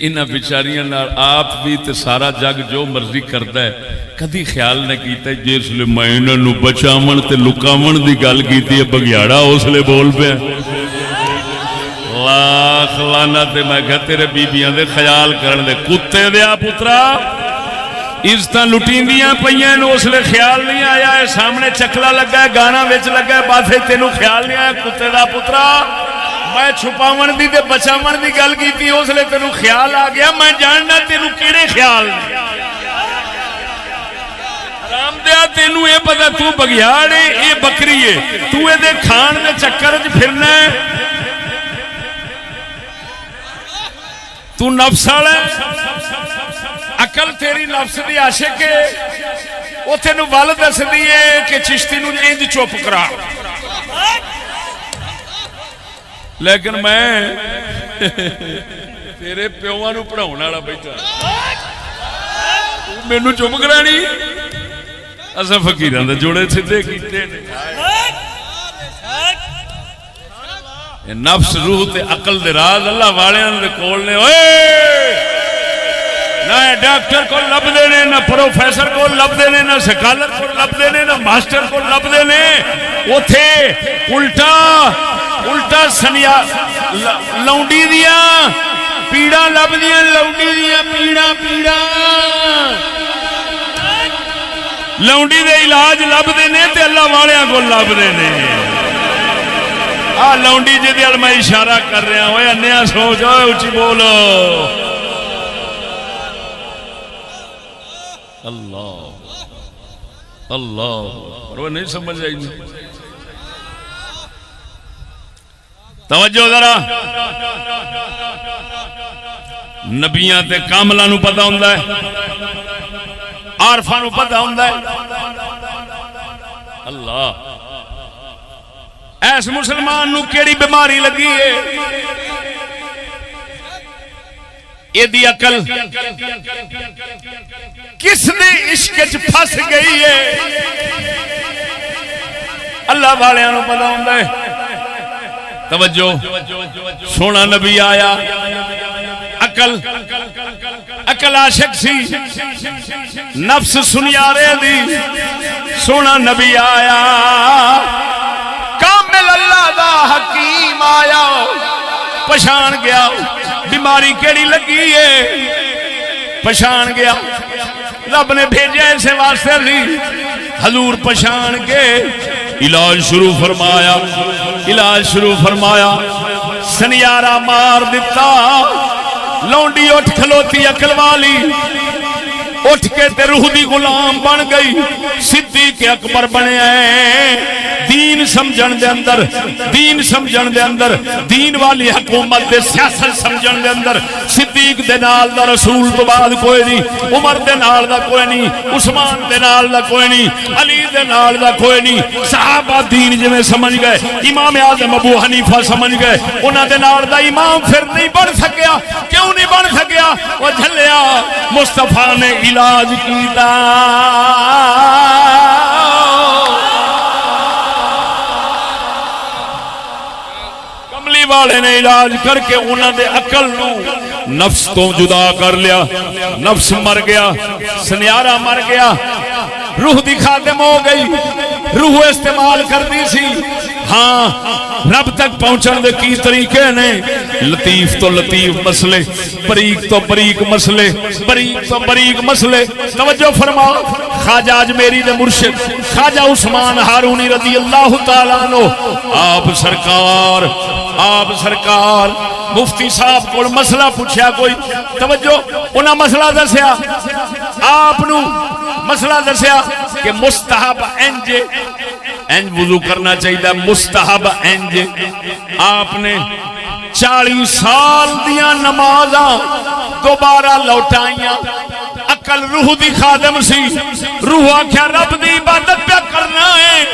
Speaker 1: انہاں بیچاریاں نال آپ بھی تے سارا جگ جو مرضی کردا ہے کدی خیال نہ کیتا جس لے میں انہاں نو بچاون تے لکاون دی گل کیتی ہے بگیاڑا اس لے بول پیا. لاکھ لعنت. میں کہ تیرے بیبیاں دے خیال کرن دے کتے دیا پترا عزت لٹیندیاں پئیاں نو اس لیے خیال نہیں آیا ہے. سامنے چکلا لگا ہے، گانا وچ لگا ہے، بات ہے تینوں خیال نہیں آیا. کتے دا پترا میں چھپاون دی تے بچاون دی گل کیتی اس لیے تینوں خیال آ گیا. میں جاننا تینوں کیڑے خیال حرام دیا. تینوں اے پتہ تو بگیاڑ ہے، اے بکری ہے، تو اے دے کھان دے چکر وچ پھرنا ہے. تو نفس والا عقل تیری نفس دی عاشق ہے، وہ تینو ول دس دیے کہ چشتی نو انج چپ کرا. لیکن میں تیرے پیواں نو پڑھاؤن والا بیٹھا مینوں چپ کرانی. اساں فقیراں دے جوڑے سیدھے کیتے نے. نفس روح تے عقل دے راز اللہ والیاں دے کول نے. اوئے نہ ڈاکٹر کو لب دینے، نہ پروفیسر کو لب دینے، نہ سکالر کو لب دینے، نہ ماسٹر کو لب دینے. وہ تھے الٹا سنیا لونڈی دیا پیڑا لب دیا، لونڈی دیا پیڑا لونڈی دے علاج لب دینے تے اللہ والیاں کو لب دینے. لونڈی جی دل میں اشارہ کر رہا ہوئے انیا سوچ ہوئے اچھی بولو. اللہ اللہ وہ نہیں سمجھ آئی. توجہ ذرا. نبیاں تے کاملاں نو پتہ ہوندا ہے، عارفاں نو پتہ ہوندا ہے. اللہ ایس مسلمان نو کیڑی بیماری لگی ہے؟ یہ دی عقل کس نے عشق وچ پھس گئی ہے؟ اللہ والیاں نو پتہ ہوندا ہے. توجہ سونا نبی آیا، عقل عاشق سی، نفس سنیارے دی. سونا نبی آیا، کامل اللہ دا حکیم آیا، پہچان گیا بیماری کیڑی لگی ہے، پہچان گیا. رب نے بھیجا اسے واسطے لی. حضور پہچان کے علاج شروع فرمایا. علاج شروع فرمایا سنیارا مار دیتا لونڈی اٹھ کھلوتی عقل والی اٹھ کے تے روح دی غلام بن گئی صدیق اکبر بنے دین سمجھن دے اندر دین سمجھن دے اندر دین والی حکومت دے سیاست سمجھن دے اندر صدیق دے نال دا رسول تو بعد کوئی نہیں عمر دے نال دا کوئی نہیں عثمان دے نال دا کوئی نہیں علی دے نال دا کوئی نہیں صحابہ دین جویں سمجھ گئے امام اعظم ابو حنیفہ سمجھ گئے انہاں دے نال دا امام پھر نہیں بن سکیا کیوں نہیں بن سکیا وہ جھلیا مصطفیٰ نے علاج کیتا کملی والے نے علاج کر کے انہوں نے عقل نو نفس تو جدا کر لیا نفس مر گیا سنیارا مر گیا روح دی خاتم ہو گئی روح استعمال کر دی سی ہاں رب تک پہنچن دے کی طریقے نے لطیف تو لطیف مسئلے بریک تو بریک مسئلے بریک تو بریک مسئلے توجہ فرما خواجہ اجمیری دے مرشد خواجہ عثمان ہارونی رضی اللہ تعالیٰ عنہ آپ سرکار مفتی صاحب کو مسئلہ پوچھا کوئی توجہ انہاں مسئلہ دسیا آپ نو مسئلہ دسیا کہ مستحب انج وضو کرنا چاہیے مستحب انج آپ نے 40 سال دیا نمازاں دوبارہ لوٹائیاں عقل روح دی خادم سی روح آکھیا رب دی عبادت پہ کرنا ہے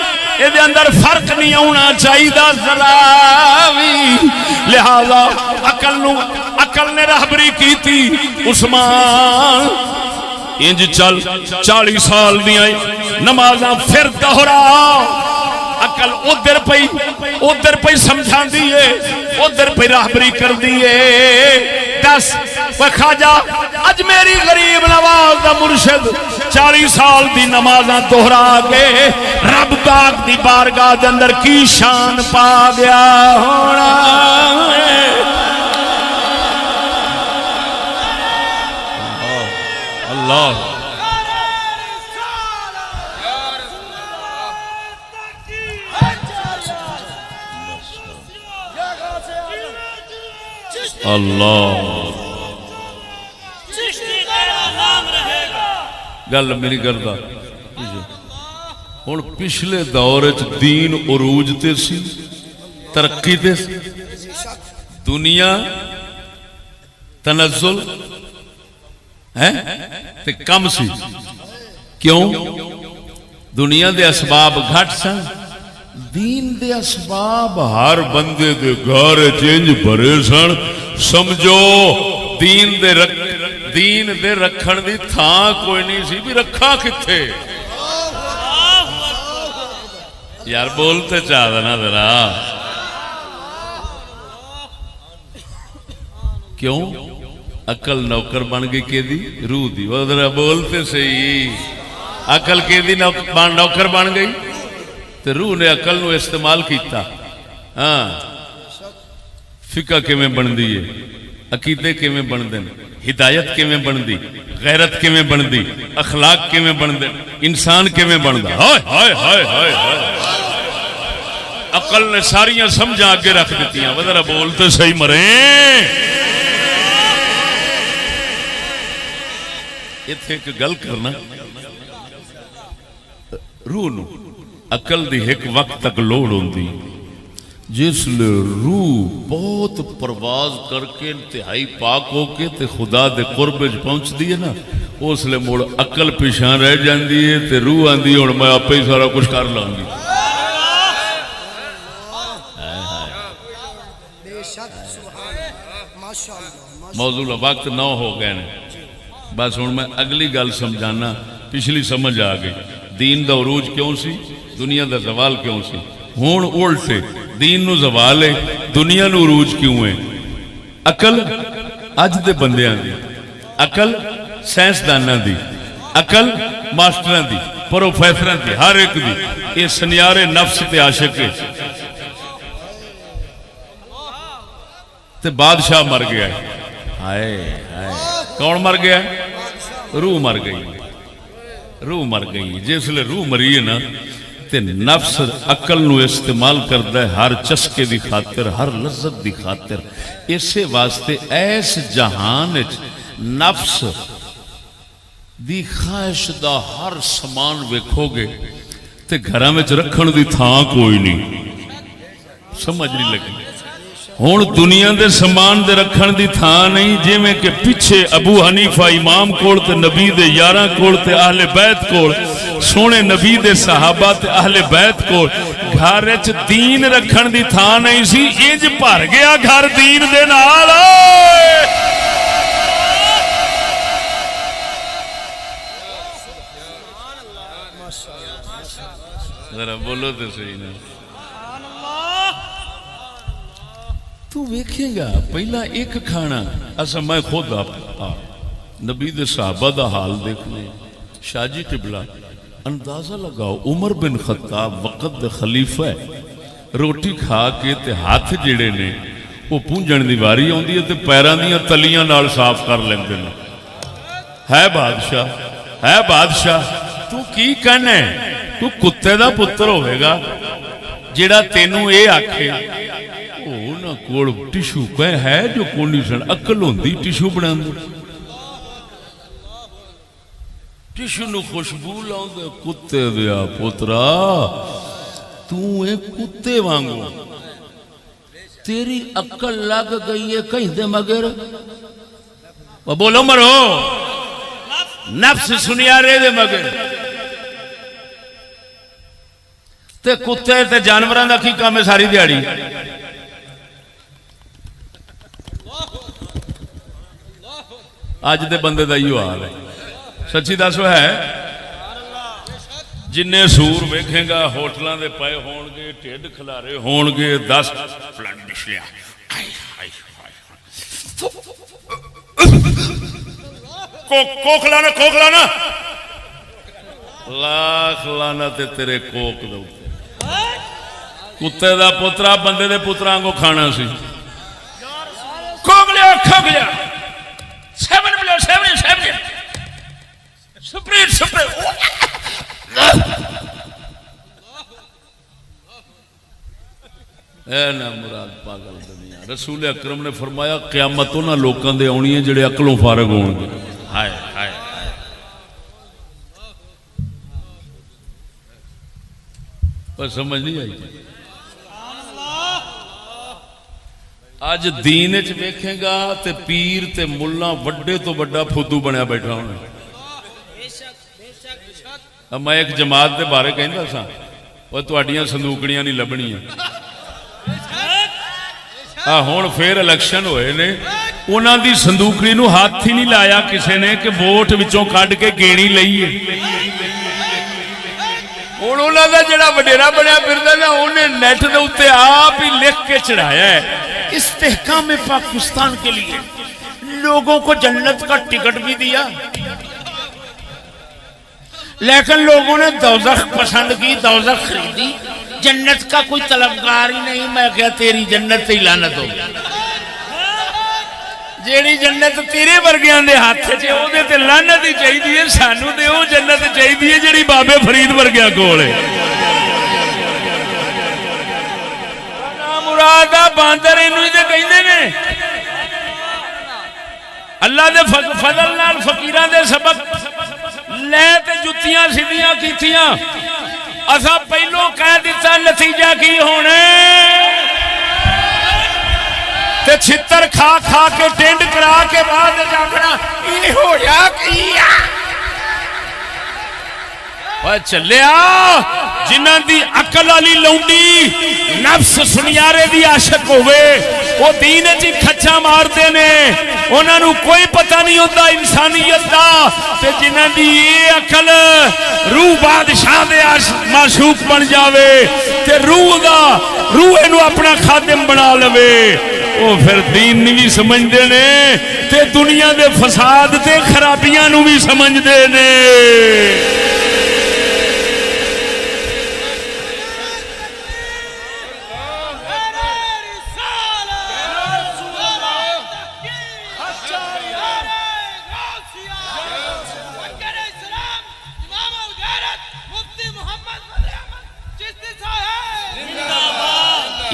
Speaker 1: یہ اندر فرق نہیں ہونا چاہیے ذرا بھی لہذا عقل نے رہبری کی تھی عثمان انج چل 40 سال دیا نمازاں پھر دہرا عقل ادھر پہ سمجھا دیئے ادھر پہ راہبری کر دیئے دس خواجہ اجمیری غریب نواز دا مرشد 40 سال دی نمازاں دہرا کے رب پاک دی بارگاہ دے اندر کی شان پا گیا ہونا اللہ اللہ گل میری کردا ہن پچھلے دور وچ دین عروج تے سی ترقی تے سی دنیا تنزل ہے تے کم سی کیوں دنیا دے اسباب گھٹ سن دین دے اسباب ہر بندے دے گھر چنج بھرے سن سمجھو دین دے رکھن دی تھاں کوئی نہیں سی بھی رکھا کتھے یار بولتے چاہ دینا ذرا کیوں عقل نوکر بن گئی کہ دی روح دی وہ ذرا بولتے صحیح عقل کہ دی نوکر بن گئی تے روح نے عقل نو استعمال کیتا ہاں فقہ کیویں بندی ہے عقیدے کیویں بندے ہدایت کیویں بندی غیرت کیویں بندی اخلاق کیویں بندے انسان کیویں بندا ہائے ہائے ہائے ہائے عقل نے ساریاں سمجھا اگے رکھ دتیاں ذرا بولتے صحیح مریں ایتھے ایک گل کرنا روح نو عقل دی ایک وقت تک لوڑ ہوندی جس لئے روح بہت پرواز کر کے انتہائی پاک ہو کے تے خدا دے قرب پہنچ دی ہے نا اس لئے موڑ عقل پیشان رہ جاندی ہے تے روح آندی اور میں آپ ہی سارا کچھ کر لاؤں گی موضوع وقت نہ ہو گئے بس ہوں میں اگلی گل سمجھانا پچھلی سمجھ آ گئی دین دا عروج کیوں سی دنیا دا زوال کیوں سی ہون الٹے دین نو زوال ہے دنیا نو عروج کیوں ہے عقل اج دے بندیاں دی عقل سائنسداناں دی عقل ماسٹراں دی پروفیسراں دی ہر ایک دی یہ سنیارے نفس تے عاشق ہے تے بادشاہ مر گیا ہے ہائے ہائے کون مر گیا ہے روح مر گئی روح مر گئی جس لئے روح مری ہے نا تے نفس عقل نو استعمال کردا ہے ہر چسکے دی خاطر، ہر لذت دی خاطر. اسے واسطے ایس جہان وچ نفس دی خواہش دا ہر سامان ویکھو گے تے گھراں وچ رکھن دی تھاں کوئی نہیں. سمجھ نہیں لگی؟ ہن دنیا دے سامان دے رکھن دی تھاں نہیں، جویں کہ پیچھے ابو حنیفہ امام کول تے نبی دے یاراں کول تے اہل بیت کول، سونے نبی دے صحابہ تے اہل بیت کول گھر وچ دین رکھن دی تھاں نہیں سی. انج بھر گیا گھر دین دے نال. ذرا بولو تے صحیح نا. تو ویکھے گا پہلا ایک کھانا اصا میں خود نبی دے صحابہ دا حال دیکھنے. شاہ جی قبلہ اندازہ لگاؤ عمر بن خطاب وقت دے خلیفہ ہے، روٹی کھا کے تے ہاتھ جڑے نے وہ پونجن دی واری آندی ہے تے پیراں دیاں تلیاں نال صاف کر لیندے نے. ہے بادشاہ، ہے بادشاہ. تو کی کہنا ہے؟ تو کتے دا پتر ہوئے گا جیڑا تینوں اے آکھے نہ کوڑ ٹیشو کہ ہے جو کونی سن عقل ہوندی ٹیشو بناندے، ٹیشو نو خوشبو لاؤندے. کتے دیا پترا تو اے کتے وانگو تیری عقل لگ گئی ہے کہیں دے مگر وہ بولو مرو نفس سنیارے دے مگر. تے کتے تے جانوراں دا کی کام ہے ساری دیہڑی؟ اج دے بندے دا ایو حال ہے. سچی دسو ہے جن سور ویکھے گا ہوٹلاں دے پائے ہون گے، ٹھڈ کھلارے ہون گے، 10 فلڈ نشلیا کوک لانا لاکھ لعنت تیرے کوک دے اوپر. کتے دا پترا بندے دے پتراں کو کھانا سی. کوک لیا کھوک لیا سیون ملو سیون سپریٹ اے نا مراد پاگل دنیا. رسول اکرم نے فرمایا قیامت انہاں لوکاں دے آنی ہے جڑے عقلوں فارغ ہون گے. ہائے ہائے پر سمجھ نہیں آئی. اج دین وچ ویکھے گا تے پیر تے ملہ وڈے تو وڈا فدو بنیا بیٹھا ہونا. میں ایک جماعت دے بارے کہندا سا وہ تہاڈیاں صندوقڑیاں نہیں لبنیاں. ہن پھر الیکشن ہوئے نے انہاں دی صندوقڑی نو ہاتھ ہی نہیں لایا کسے نے کہ ووٹ وچوں کڈ کے گیڑی لئیے. ہن انہاں دا جڑا وڈیرا بنیا پھردا نا انہیں نیٹ دے اوتے آپ ہی لکھ کے چڑھایا ہے استحکام پاکستان کے لیے لوگوں کو جنت کا ٹکٹ بھی دیا، لیکن لوگوں نے دوزخ پسند کی، دوزخ خریدی، جنت کا کوئی طلبگار ہی نہیں. میں کہا تیری جنت سے لعنت ہو. جیڑی جنت تیرے ورگیاں دے ہاتھ چ او دے تے لعنت ہی چاہیے. سانو تے او جنت چاہیے جیڑی بابے فرید ورگیاں کول ہے. مراد باندر اینو تے کہندے نے اللہ دے فضل نال فقیراں دے سبق لے تے جتیاں سیدھیاں کیتیاں. اساں پہلو کہہ دیتا نتیجہ کی ہونے تے چھتر کھا کھا کے ٹینڈ کرا کے بعد جاکنا یہ ہو جا کیا چلیا. جنہاں دی عقل علی لونڈی نفس سنیارے دی عاشق ہوئے وہ دین جی کھچا مار دینے انہاں نو کوئی پتہ نہیں ہوتا انسانیت دا. تے جنہاں دی یہ عقل روح بادشاہ دے معشوق بن جاوے تے روح انو اپنا خادم بنا لوے وہ پھر دین نہیں بھی سمجھ دینے تے دنیا دے فساد تے خرابیاں نو بھی سمجھ دینے.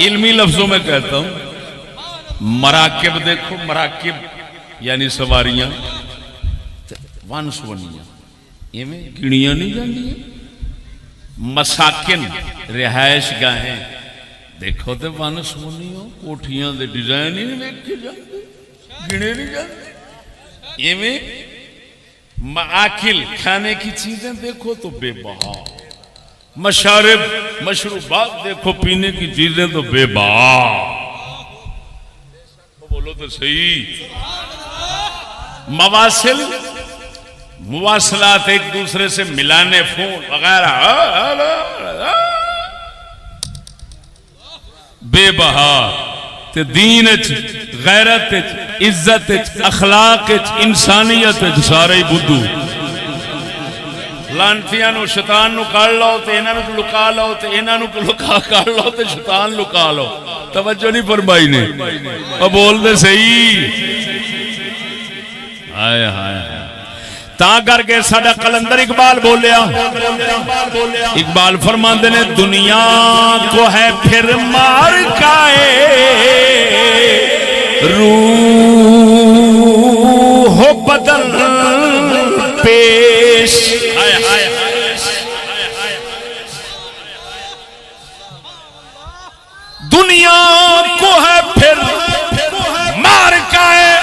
Speaker 1: علمی لفظوں میں کہتا ہوں، مراکب دیکھو، مراکب یعنی سواریاں، ون سونیاں ایویں گنیاں نہیں جاندیاں۔ مساکن رہائش گاہیں دیکھو تے ون سونیاں، کوٹھیاں دے ڈیزائن ہی نہیں ویکھے جاندے، گنے نہیں جاندے ایویں۔ معاکل کھانے کی چیزیں دیکھو تو بے بہا، مشارب مشروبات دیکھو پینے کی چیزیں تو بے بہا، بولو تو صحیح۔ مواصل مواصلات ایک دوسرے سے ملانے، فون وغیرہ بے بہا۔ تے دین اچ، غیرت اچ، عزت اچ، اخلاق اچ، انسانیت اچ سارے ہی بدھو۔ لانتیاں نو شیطان نو کر لو تے انہاں نو لکا لو تے انہاں نو لکا کر لو تے شیطان لکا لو۔ توجہ نہیں فرمائی نے، او بول دے صحیح۔ ہائے ہائے تا کر کے ساڈا قلندر اقبال بولیا، اقبال فرماندے نے دنیا کو ہے پھر مار کائے روح و بدن پیش، دنیا کو ہے پھر مار کائے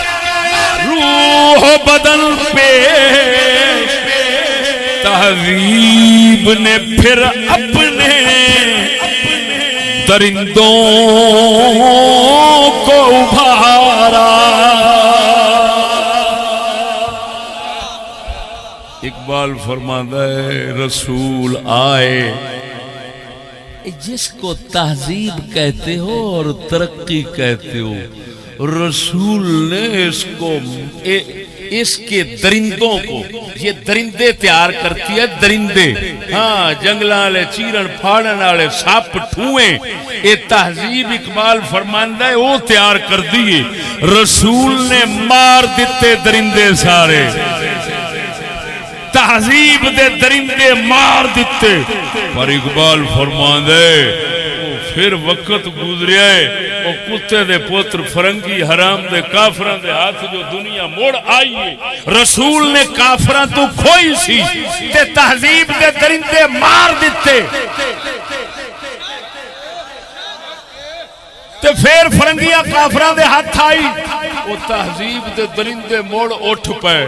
Speaker 1: روح و بدن پیش، تہذیب نے پھر اپنے درندوں کو ابھارا۔ اقبال فرماتا ہے رسول آئے، جس کو تہذیب کہتے ہو اور ترقی کہتے ہو، رسول نے اس کے درندوں کو، یہ درندے تیار کرتی ہے، درندے، ہاں جنگلاں والے چیرن پھاڑن والے سپ ٹھوئیں، یہ تہذیب اقبال فرماندا ہے وہ تیار کر دیے، رسول نے مار دیتے درندے سارے، تہذیب دے درندے مار دیتے۔ پر اقبال فرماندا ہے پھر وقت گزریا ہے، وہ کتے دے پوتر فرنگی حرام دے کافراں دے ہاتھ جو دنیا موڑ آئی ہے، رسول نے کافراں تو کھوئی سی تے تہذیب دے درندے مار دیتے، تے پھر فرنگیاں کافراں دے ہاتھ آئی، وہ تہذیب دے درندے موڑ اٹھ پئے۔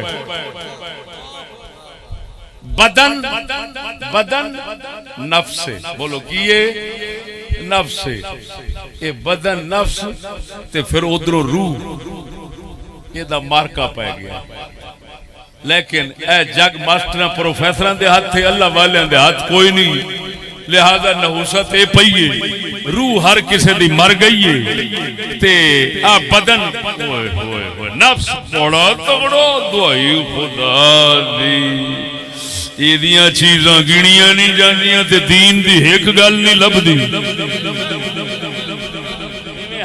Speaker 1: بدن بدن نفس سے، بولو کیے نفس سے، یہ بدن نفس تے پھر ادھروں روح، یہ دا مارکا پہ گیا۔ لیکن اے جگ ماسٹراں پروفیسراں دے ہاتھ تھے، اللہ والیاں دے ہاتھ کوئی نہیں، لہذا نحوست اے پئیے، روح ہر کسے دی مر گئی ہے تے آ بدن ہوئے ہوئے ہوئے نفس بڑا تگڑا دعائی خدا دی، ایدیاں چیزاں گنیاں نہیں جاندیاں تے دین دی ایک گل نہیں لبدی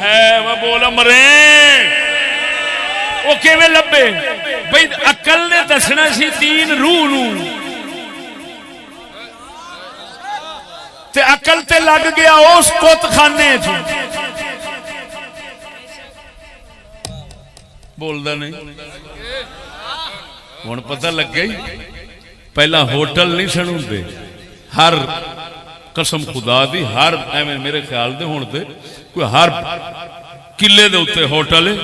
Speaker 1: ہے۔ وہ بولا مریں وہ کیویں لبے بھئی، عقل نے دسنا سی دین روح نو تے عقل تے لگ گیا اس کت خانے چ، بولدا نہیں ہن پتہ لگ گئی۔ پہلا ہوٹل نہیں سن ہوندے، ہر قسم خدا دی ہر ایویں میرے خیال دے ہون تے کوئی ہر قلعے دے اوتے ہوٹل ہے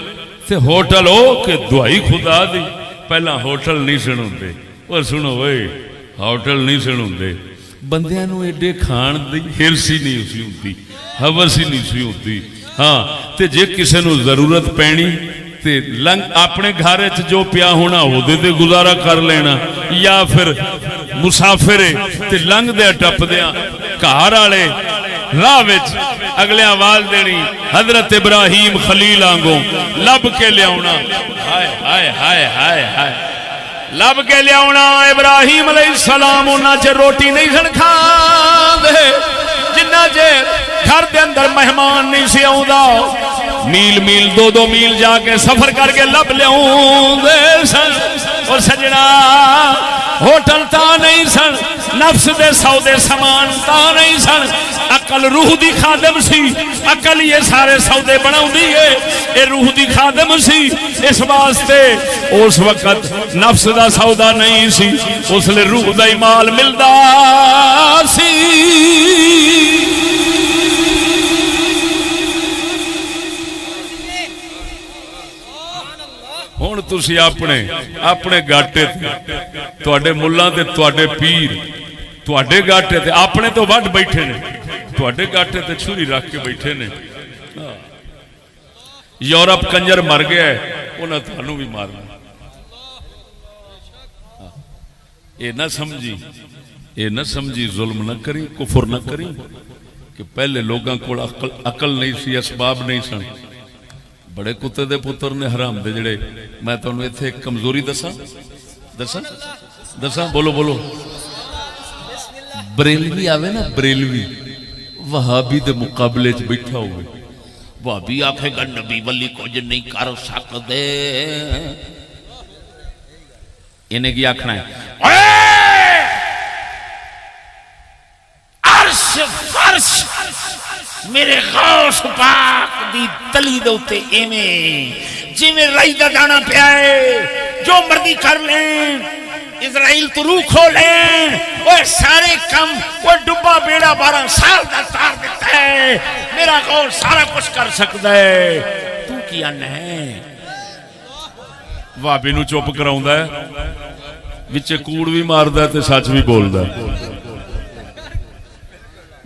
Speaker 1: تے ہوٹل او کہ دعائی خدا دی، پہلا ہوٹل نہیں سن ہوندے۔ اور سنو اوئے ہوٹل نہیں سن ہوندے، بندیاں نو ایڈے کھان دی ہرس ہی نہیں سی ہوندی، ہوس ہی نہیں سی ہوندی۔ ہاں تے جے کسے نو ضرورت پینی تے لنگ اپنے گھر چ جو پیا ہونا وہ دے گزارا کر لینا، یا پھر مسافر تے لنگ دے ٹپ دیاں گھر والے راہ وچ اگلے آواز دینی حضرت ابراہیم خلیل آنگوں لب کے لیاونا، ہائے ہائے ہائے ہائے ہائے لب کے لیاونا۔ ابراہیم علیہ السلام انہاں چ روٹی نہیں سن کھاندے جنہ چر گھر دے اندر مہمان نہیں سی آوندا، میل میل دو دو میل جا کے سفر کر کے لب لیاؤں دے سن۔ اور سجنا ہوٹل تا نہیں سن، نفس دے سودے سامان تا نہیں سن عقل روح دی خادم سی عقل یہ سارے سودے بناؤندی ہے اے روح دی خادم سی اس واسطے اس وقت نفس دا سودا نہیں سی اس لئے روح دا مال ملدا سی ہن تسی اپنے گاٹے تواڈے ملّاں تے تواڈے پیر تواڈے گاٹے تے اپنے تو وڈ بیٹھے نے تواڈے گاٹے تے چھری رکھ کے بیٹھے نے یورپ کنجر مر گیا ہے انہاں تانوں بھی مارنا اے نہ سمجھی ظلم نہ کری کفر نہ کری کہ پہلے لوگاں کول عقل نہیں سی اسباب نہیں سن بڑے کتے دے پتر نے حرام دے جڑے میں تانوں ایتھے ایک کمزوری دساں بولو بریلوی آوے نا بریلوی وہابی دے مقابلے چ بیٹھا ہوئے وہابی آکھے گا نبی ولی کچھ نہیں کر سکدے انہیں کی آکھنا ہے عرش فرش میرے غوث پاک دی تلی دوتے ایمیں جی میں رئی دا جانا پہ آئے جو مردی کر لیں اسرائیل تو روح کھو لیں وہ سارے کم وہ ڈبا بیڑا 12 سال دا تار دیتا ہے میرا غوث سارا کچھ کر سکتا ہے تو کیا نہیں وابی نو چوپ کراؤں دا ہے وچے کوڑ بھی مار دا ہے تے سچ بھی بول دا ہے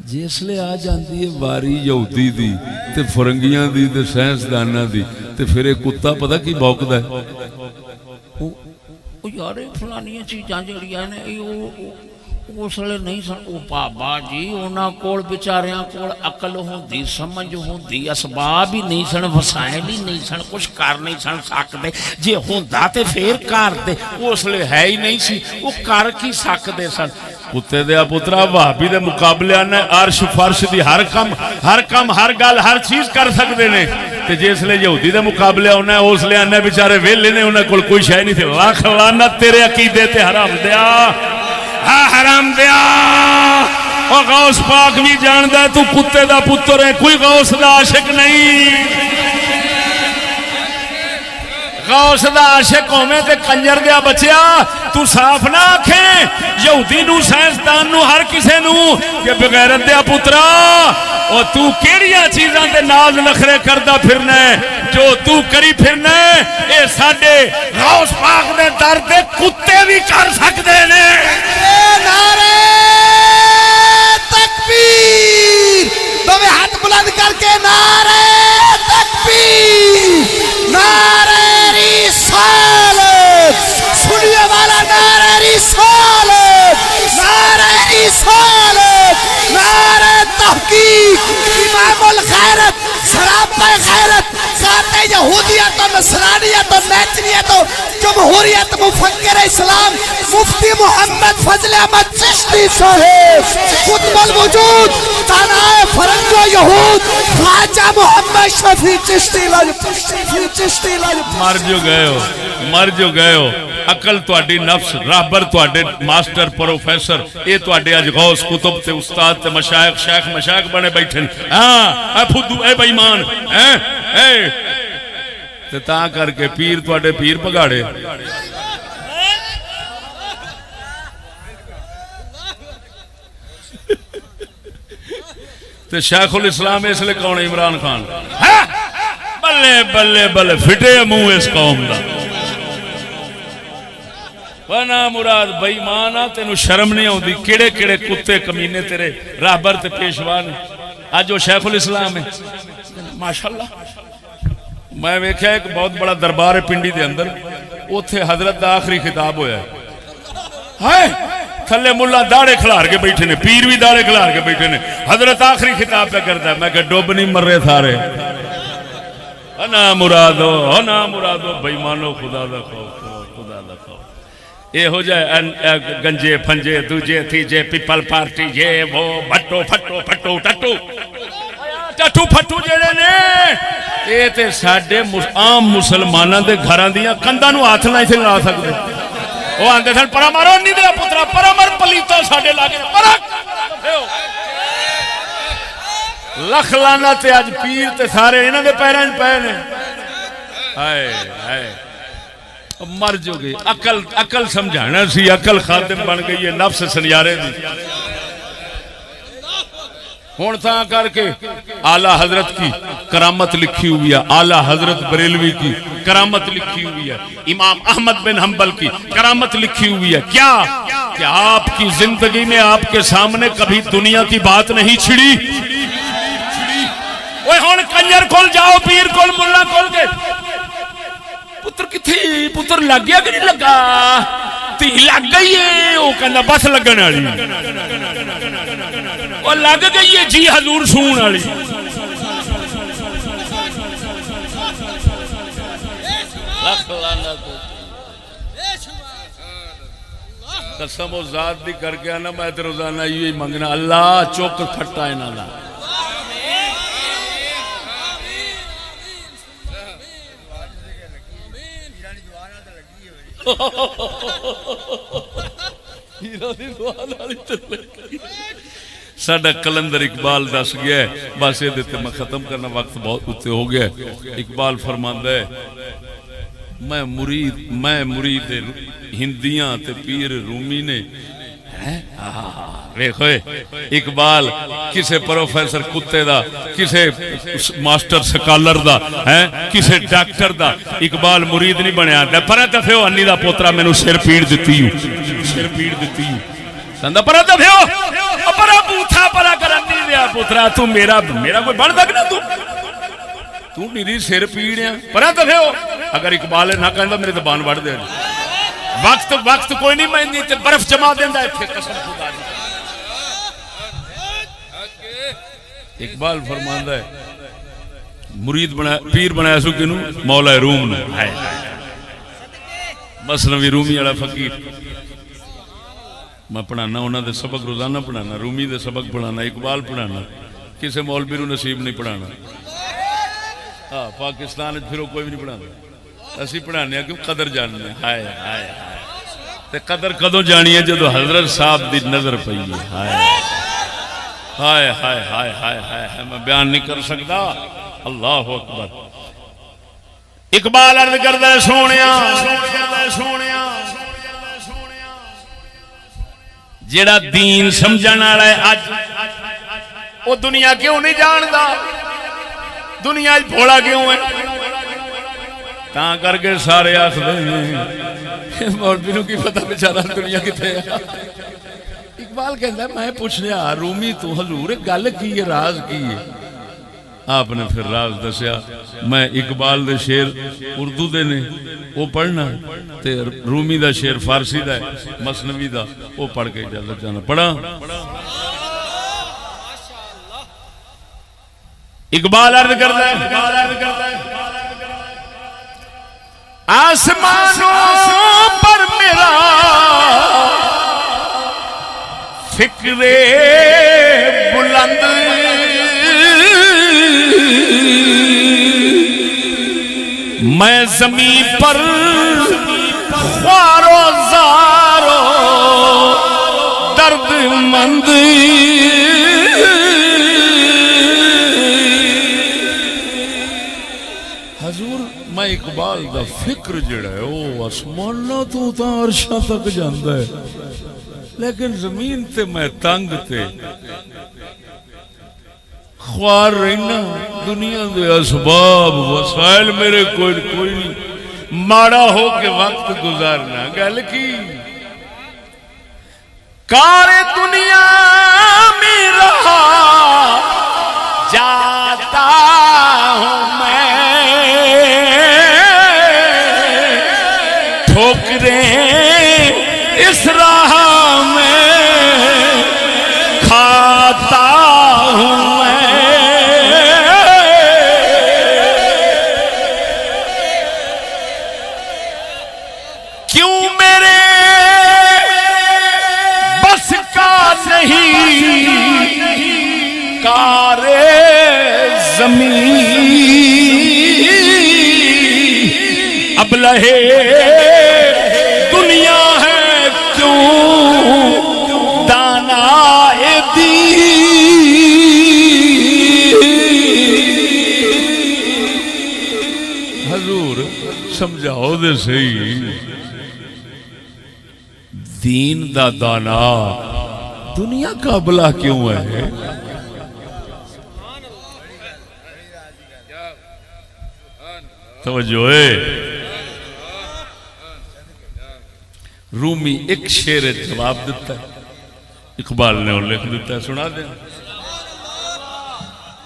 Speaker 1: جس لئے آ جاندی ہے واری یہودی دی تے فرنگیاں دی تے سائنسداناں دی تے پھر ایک کتا پتہ کی بھونکدا ہے او یار فلانیاں چیزاں جڑیاں نے اس لئے نہیں سن او بابا جی انہاں کول بیچاریاں کول عقل ہوندی سمجھ ہوندی اسباب ہی نہیں سن وسائل ہی نہیں سن کچھ کر نہیں سن سکدے جے ہوندا تے پھر کر دے اس لئے ہے ہی نہیں سی او کر کی سکدے سن کتے دیا پترا وہابی دے مقابلے آنے عرش فرش دی ہر کم ہر گل ہر چیز کر سکتے نے تے جس لئے یہودی دے مقابلے آنے اس لئے آنے بیچارے ویلے نے انہیں کل کوئی شے نہیں تھے لاکھ لعنت تیرے عقیدے تے حرام دیا ہاں حرام دیا اور غوث پاک بھی جان دے تو کتے دا پتر ہے کوئی غوث دا عاشق نہیں غوث دا عاشق ہومیں تے کنجر دیا بچیا تو صاف نہ آکھیں یہودی نو سائنسدان نو ہر کسے نو کہ بغیرت دیا پترا اور تو کیڑیاں چیزاں دے ناز نخرے کردہ پھرنے جو تو کری پھرنے اے ساڑے غوث پاک دے درد کتے بھی کر سکتے نے
Speaker 3: نعرہ تکبیر دو ہاتھ بلند کر کے نعرہ تکبیر نعرہ رسالت سنیے والا نعرہ رسالت نعرہ رسالت نعرہ تحقیق امام الخیرت سراپا خیرت ذات یہودیت و نصرانیت و نیچنیت و جمہوریت مفکر اسلام مفتی محمد فضل احمد چشتی صاحب قطب الوجود تانائے فرنگ و یہود خواجہ محمد شفیع چشتی لاجب
Speaker 1: مر جو گئے ہو عقل تواڈی نفس رابر تواڈے ماسٹر پروفیسر اے تواڈے اج غوث کتب تے استاد تے مشائخ شیخ مشائخ بنے بیٹھے ہاں اے پھدو اے بے ایمان اے تے تاں کر کے پیر تواڈے پیر پگاڑے تے شیخ الاسلام اس لئے کون عمران خان بلے بلے بلے فٹے منہ اس قوم دا ونا مراد بےمانا تینو شرم نہیں ہوندی کیڑے کیڑے کتے کمینے تیرے راہبر تے پیشوا نے اج وہ شیخ الاسلام ہے ماشاءاللہ میں ویکھیا ایک بہت بڑا دربار ہے پنڈی دے اندر اوتھے حضرت دا آخری خطاب ہویا ہے ہائے تھلے ملا داڑے کھلار کے بیٹھے نے پیر بھی داڑے کھلار کے بیٹھے نے حضرت آخری خطاب پہ کرتا ہے میں کہ ڈوب نہیں مر رہے تھارے انا مرادو بےمانو خدا دا خوف خدا دا خوف اے ہو جائے گنجے پھنجے دوجے تیجے پیپل پارٹی یہ وہ بھٹو پھٹو پھٹو ٹٹو ٹٹو پھٹو جڑے نے اے تے ساڈے عام مسلماناں دے گھراں دیاں کنداں نو ہاتھ نہیں لا سکدے وہ آندے سن پرا مارو نہیں دیا پترا پرا مر پلیتا ساڈے لاگے پرا لکھ لانا تے اج پیر تے سارے انہاں دے پیراں وچ پے نے ہائے ہائے مر جو گئی عقل سمجھانا سی عقل خادم بن گئی ہے نفس سنیارے دی ہون تھا کر کے اعلی حضرت کی کرامت لکھی ہوئی ہے اعلی حضرت بریلوی کی کرامت لکھی ہوئی ہے امام احمد بن حنبل کی کرامت لکھی ہوئی ہے کیا کہ آپ کی زندگی میں آپ کے سامنے کبھی دنیا کی بات نہیں چھڑی وہ ہون کنجر کول جاؤ پیر کول ملا کول کے پتر کتھی پتر لگ گیا کہ نہیں لگا تی لگ گئی ہے وہ کہنا بس لگن والی وہ لگ گئی ہے جی حضور سون والی قسم و ذات دی کر کے آنا میں تے روزانہ یہی منگنا اللہ چوک پھٹا ہے نا ساڈا کلندر اقبال دس گیا ہے بس یہ دیتے میں ختم کرنا وقت بہت اتنے ہو گیا ہے اقبال فرماندا ہے میں مرید ہندیاں تے پیر رومی نے ویکھوئے اقبال کسے پروفیسر کتے دا کسے ماسٹر سکالر دا کسے ڈاکٹر دا اقبال مرید نہیں بنیا پر دفعہ انی دا پوترا میں نو سر پیڑ دیتی ہوں سندہ پر دفعہ پرا بوتھا پرا کرنی دیا پوترا تو میرا کوئی بن دکنا تو میری سر پیڑ ہے پر دفعہ اگر اقبال نہ کہندا میرے زبان وڑ دے وقت کوئی نہیں میں نہیں برف جما دیندا ایتھے قسم خدا دی اقبال فرماندا ہے مرید بنا پیر بنایا سو کینو مولا روم نے مثنوی رومی والا فقیر میں پڑھانا انہاں دے سبق روزانہ پڑھانا رومی دے سبق پڑھانا اقبال پڑھانا کسے مولوی نو نصیب نہیں پڑھانا ہاں پاکستان وچ پھر کوئی بھی نہیں پڑھانا اسی پڑھانے کیوں قدر جاننے ہائے ہائے تے قدر کدوں جانی ہے جدو حضرت صاحب دی نظر پئی ہے ہائے ہائے ہائے ہائے ہائے ہائے میں بیان نہیں کر سکتا اللہ اکبر اقبال عرض کردا ہے سونیا جیڑا دین سمجھن والا ہے اج او دنیا کیوں نہیں جاندا دنیا وچ بھولا کیوں ہے تاں کر کے سارے آکھدے ہیں مولوی نو کی پتہ بیچارہ دنیا کتے ہے اقبال کہندا میں پوچھ لیا رومی تو حضور گل کی ہے راز کی ہے آپ نے پھر راز دسیا میں اقبال دے شعر اردو دے نے وہ پڑھنا تے رومی دا شعر فارسی دا ہے مثنوی دا وہ پڑھ کے اجازت جانا پڑھا اقبال عرض کرتا ہے آسمانوں پر میرا فکر بلند میں زمین پر خوار و زار و درد مند حضور میں اقبال دا فکر جڑا ہے وہ آسمانہ تو تا عرشاں تک جاندا ہے لیکن زمین تے میں تنگ تے خوار رہنا دنیا دے اسباب وسائل میرے کوئی نہیں ماڑا ہو کے وقت گزارنا گل کی کار دنیا میں رہا جاتا ہوں میں ٹھوکریں اس راہ میں کھاتا ہوں کارے زمین اب لہے دنیا ہے حضور سمجھاؤ دے صحیح، دین دا دانا دنیا کا بلا کیوں ہے؟ توجہ ہے، رومی ایک شعر جواب دیتا ہے، اقبال نے اور لکھ دیتا ہے، سنا دیں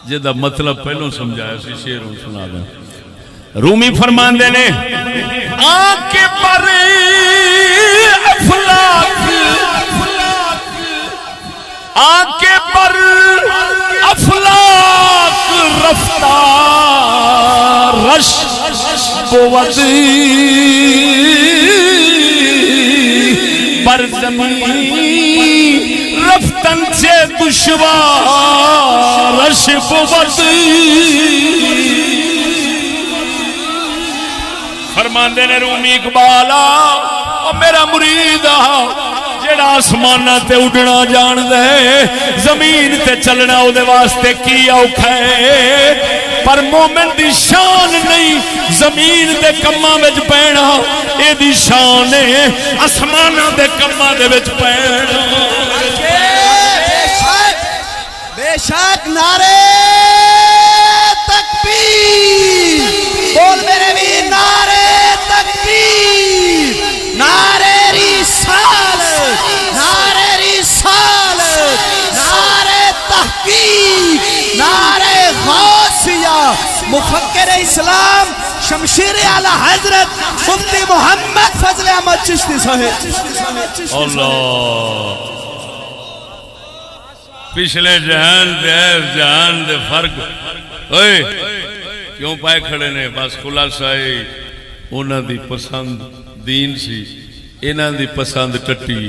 Speaker 1: جدا مطلب پہلوں سمجھایا سی، شعروں سنا دیں۔ رومی فرماندے نے آنکھ پر افلاک، آنکھ پر افلاک رفتار رش بود بر زمین رفتن سے دشوارش بود۔ فرماندے نے رومی اقبالا، او میرا مرید جڑا آسمانہ تے اڑنا جان دے، زمین تے چلنا او دے واسطے کی اوکھا ہے، پر مومن دی شان نہیں زمین دے کماں وچ پینا، اے دی شان ہے آسمانہ دے کماں دے وچ پینا۔
Speaker 3: بے شک نعرے تکبیر، بول میرے بھی نعرے تکبیر، نعرے رسالت، نعرے رسالت، نعرے تحقیق، نعرے غوثیہ، مفکر اسلام شمشیر اعلی حضرت مفتی محمد فضل احمد چشتی صاحب۔
Speaker 1: اللہ پچھلے جہان دے فرق اوئے کیوں پائے کھڑے نے؟ بس خلاصہ انہاں دی پسند دین سی، انہاں دی پسند ٹٹی۔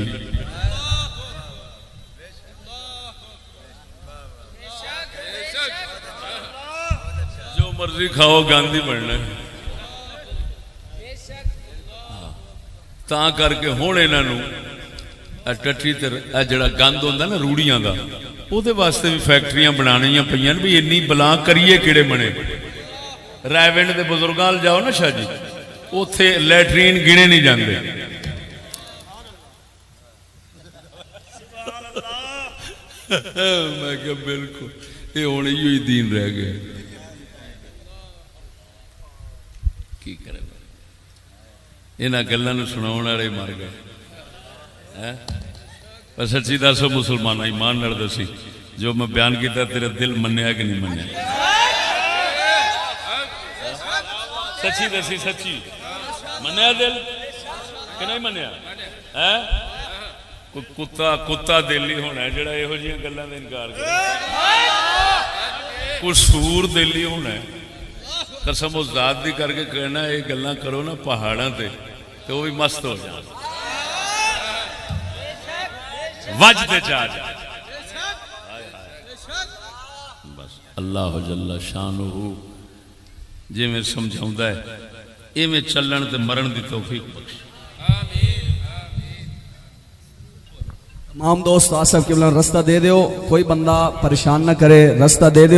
Speaker 1: جو مرضی کھاؤ گاندھی بننا ہے، تاں کر کے ہون انہاں نو ٹٹی تے جڑا گند ہوندا نا روڑیاں دا، او دے واسطے بھی فیکٹریاں بنانیاں پیاں بھی انی بلا کریے کیڑے بنے۔ رائے ونڈ دے بزرگال جاؤ نا شاہ جی، اوتھے لیٹرین گنے نہیں جاندے، میں کہا بالکل یہ ہونے ہی دین رہ گئے، کی کرے انہاں گلاں نوں سناون والے مر گئے۔ پر سچی دسو مسلمان ایمان نال دسی، جو میں بیان کیتا تیرا دل منیا کہ نہیں منیا؟ سچی دسی، سچی منیا دل کہ نہیں منیا؟ کتا دلی ہونا ہے جڑا یہو جہاں گلاں دا انکار کرے، کوئی سور دلی ہونا ہے قسم و ذات دی کر کے کہنا یہ گلاں کرو نا پہاڑاں تے تو وہ بھی مست ہو جائے، وجد چاہ جائے۔ بس اللہ جل شانہ جی میں سمجھاؤں ہے اے میں چلن تے مرن دی توفیق بخش۔
Speaker 4: تمام دوست آصف قبلہ رستہ دے دیو، کوئی بندہ پریشان نہ کرے، رستہ دے دیو۔